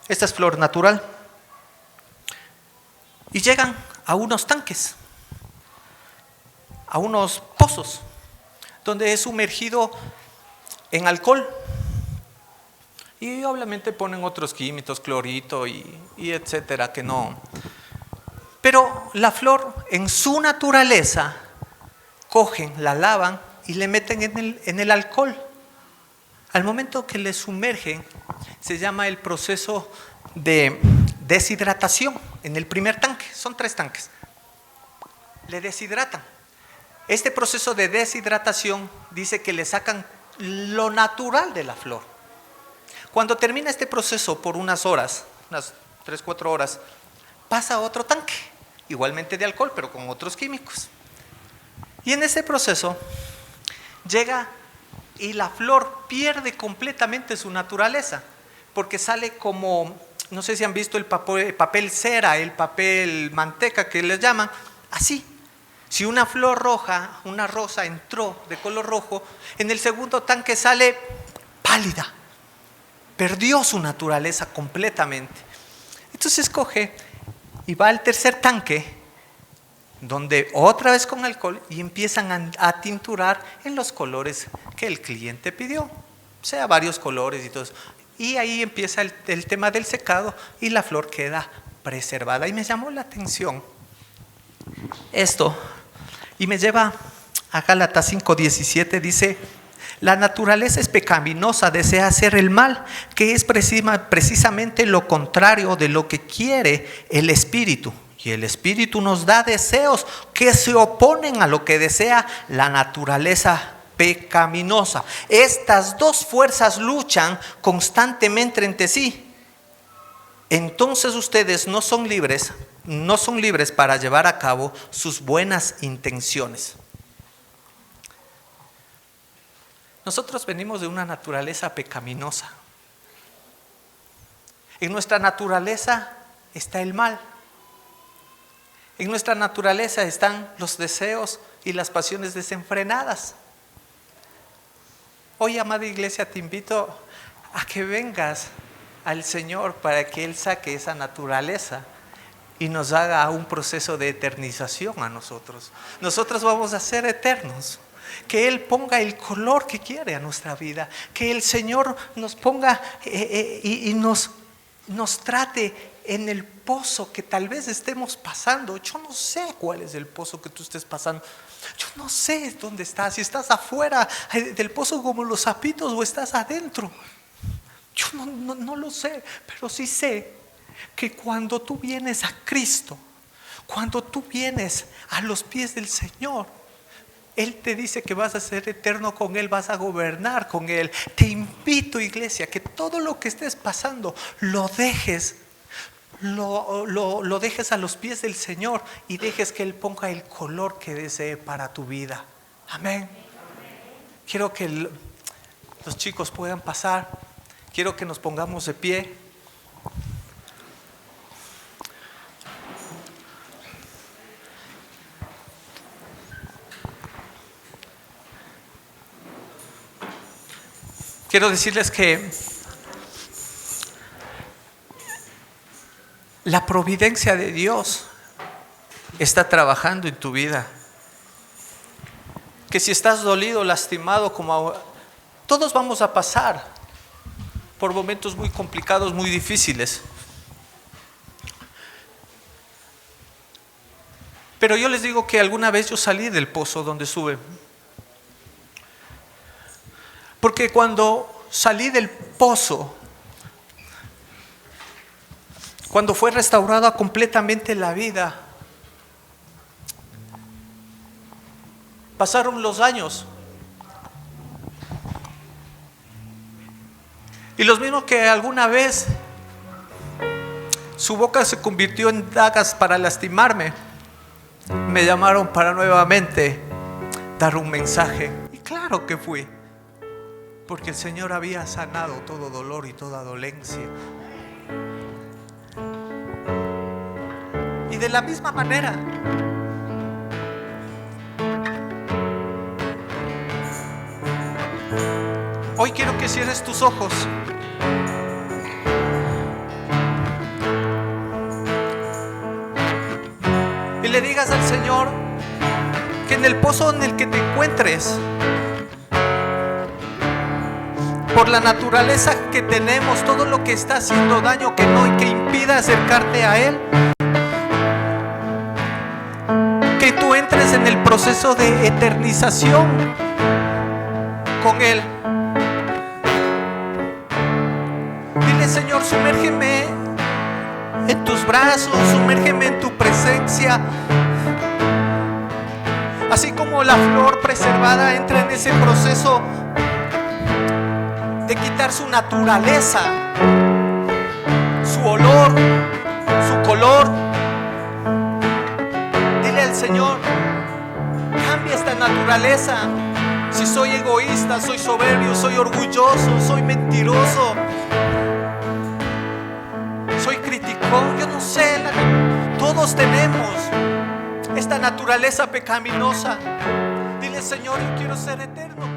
Esta es flor natural. Y llegan a unos tanques, a unos pozos, donde es sumergido en alcohol. Y obviamente ponen otros químicos, clorito y etcétera, que no. Pero la flor, en su naturaleza, cogen, la lavan y le meten en el alcohol. Al momento que le sumergen, se llama el proceso de deshidratación. En el primer tanque, son 3 tanques, le deshidratan. Este proceso de deshidratación dice que le sacan lo natural de la flor. Cuando termina este proceso por unas horas, unas 3-4 horas, pasa a otro tanque, igualmente de alcohol, pero con otros químicos. Y en ese proceso llega y la flor pierde completamente su naturaleza, porque sale como no sé si han visto el papel cera, el papel manteca que les llaman, así. Si una flor roja, una rosa entró de color rojo, en el segundo tanque sale pálida. Perdió su naturaleza completamente. Entonces coge y va al tercer tanque, donde otra vez con alcohol y empiezan a tinturar en los colores que el cliente pidió, sea varios colores y todo eso. Y ahí empieza el tema del secado y la flor queda preservada. Y me llamó la atención esto y me lleva a Gálatas 5:17, dice: la naturaleza es pecaminosa, desea hacer el mal, que es precisamente lo contrario de lo que quiere el Espíritu. Y el Espíritu nos da deseos que se oponen a lo que desea la naturaleza pecaminosa. Estas dos fuerzas luchan constantemente entre sí. Entonces ustedes no son libres para llevar a cabo sus buenas intenciones. Nosotros venimos de una naturaleza pecaminosa. En nuestra naturaleza está el mal. En nuestra naturaleza están los deseos y las pasiones desenfrenadas. Hoy, amada iglesia, te invito a que vengas al Señor para que Él saque esa naturaleza y nos haga un proceso de eternización a nosotros. Nosotros vamos a ser eternos. Que Él ponga el color que quiere a nuestra vida. Que el Señor nos ponga y nos trate en el pozo que tal vez estemos pasando. Yo no sé cuál es el pozo que tú estés pasando. Yo no sé dónde estás. Si estás afuera del pozo como los sapitos o estás adentro. Yo no lo sé. Pero sí sé que cuando tú vienes a Cristo, cuando tú vienes a los pies del Señor, Él te dice que vas a ser eterno con Él, vas a gobernar con Él. Te invito, iglesia, que todo lo que estés pasando lo dejes. Lo dejes a los pies del Señor y dejes que Él ponga el color que desee para tu vida. Amén. Quiero que los chicos puedan pasar. Quiero que nos pongamos de pie. Quiero decirles que la providencia de Dios está trabajando en tu vida. Que si estás dolido, lastimado, como todos vamos a pasar por momentos muy complicados, muy difíciles. Pero yo les digo que alguna vez yo salí del pozo donde sube. Porque cuando salí del pozo, cuando fue restaurada completamente la vida, pasaron los años. Y los mismos que alguna vez su boca se convirtió en dagas para lastimarme, me llamaron para nuevamente dar un mensaje. Y claro que fui. Porque el Señor había sanado todo dolor y toda dolencia. Y de la misma manera, hoy quiero que cierres tus ojos. Y le digas al Señor que en el pozo en el que te encuentres, por la naturaleza que tenemos, todo lo que está haciendo daño, que impida acercarte a Él, que tú entres en el proceso de eternización con Él. Dile: Señor, sumérgeme en tus brazos, sumérgeme en tu presencia. Así como la flor preservada entra en ese proceso de quitar su naturaleza, su olor, su color. Dile al Señor: cambia esta naturaleza. Si soy egoísta, soy soberbio, soy orgulloso, soy mentiroso, soy todos tenemos esta naturaleza pecaminosa. Dile: Señor, yo quiero ser eterno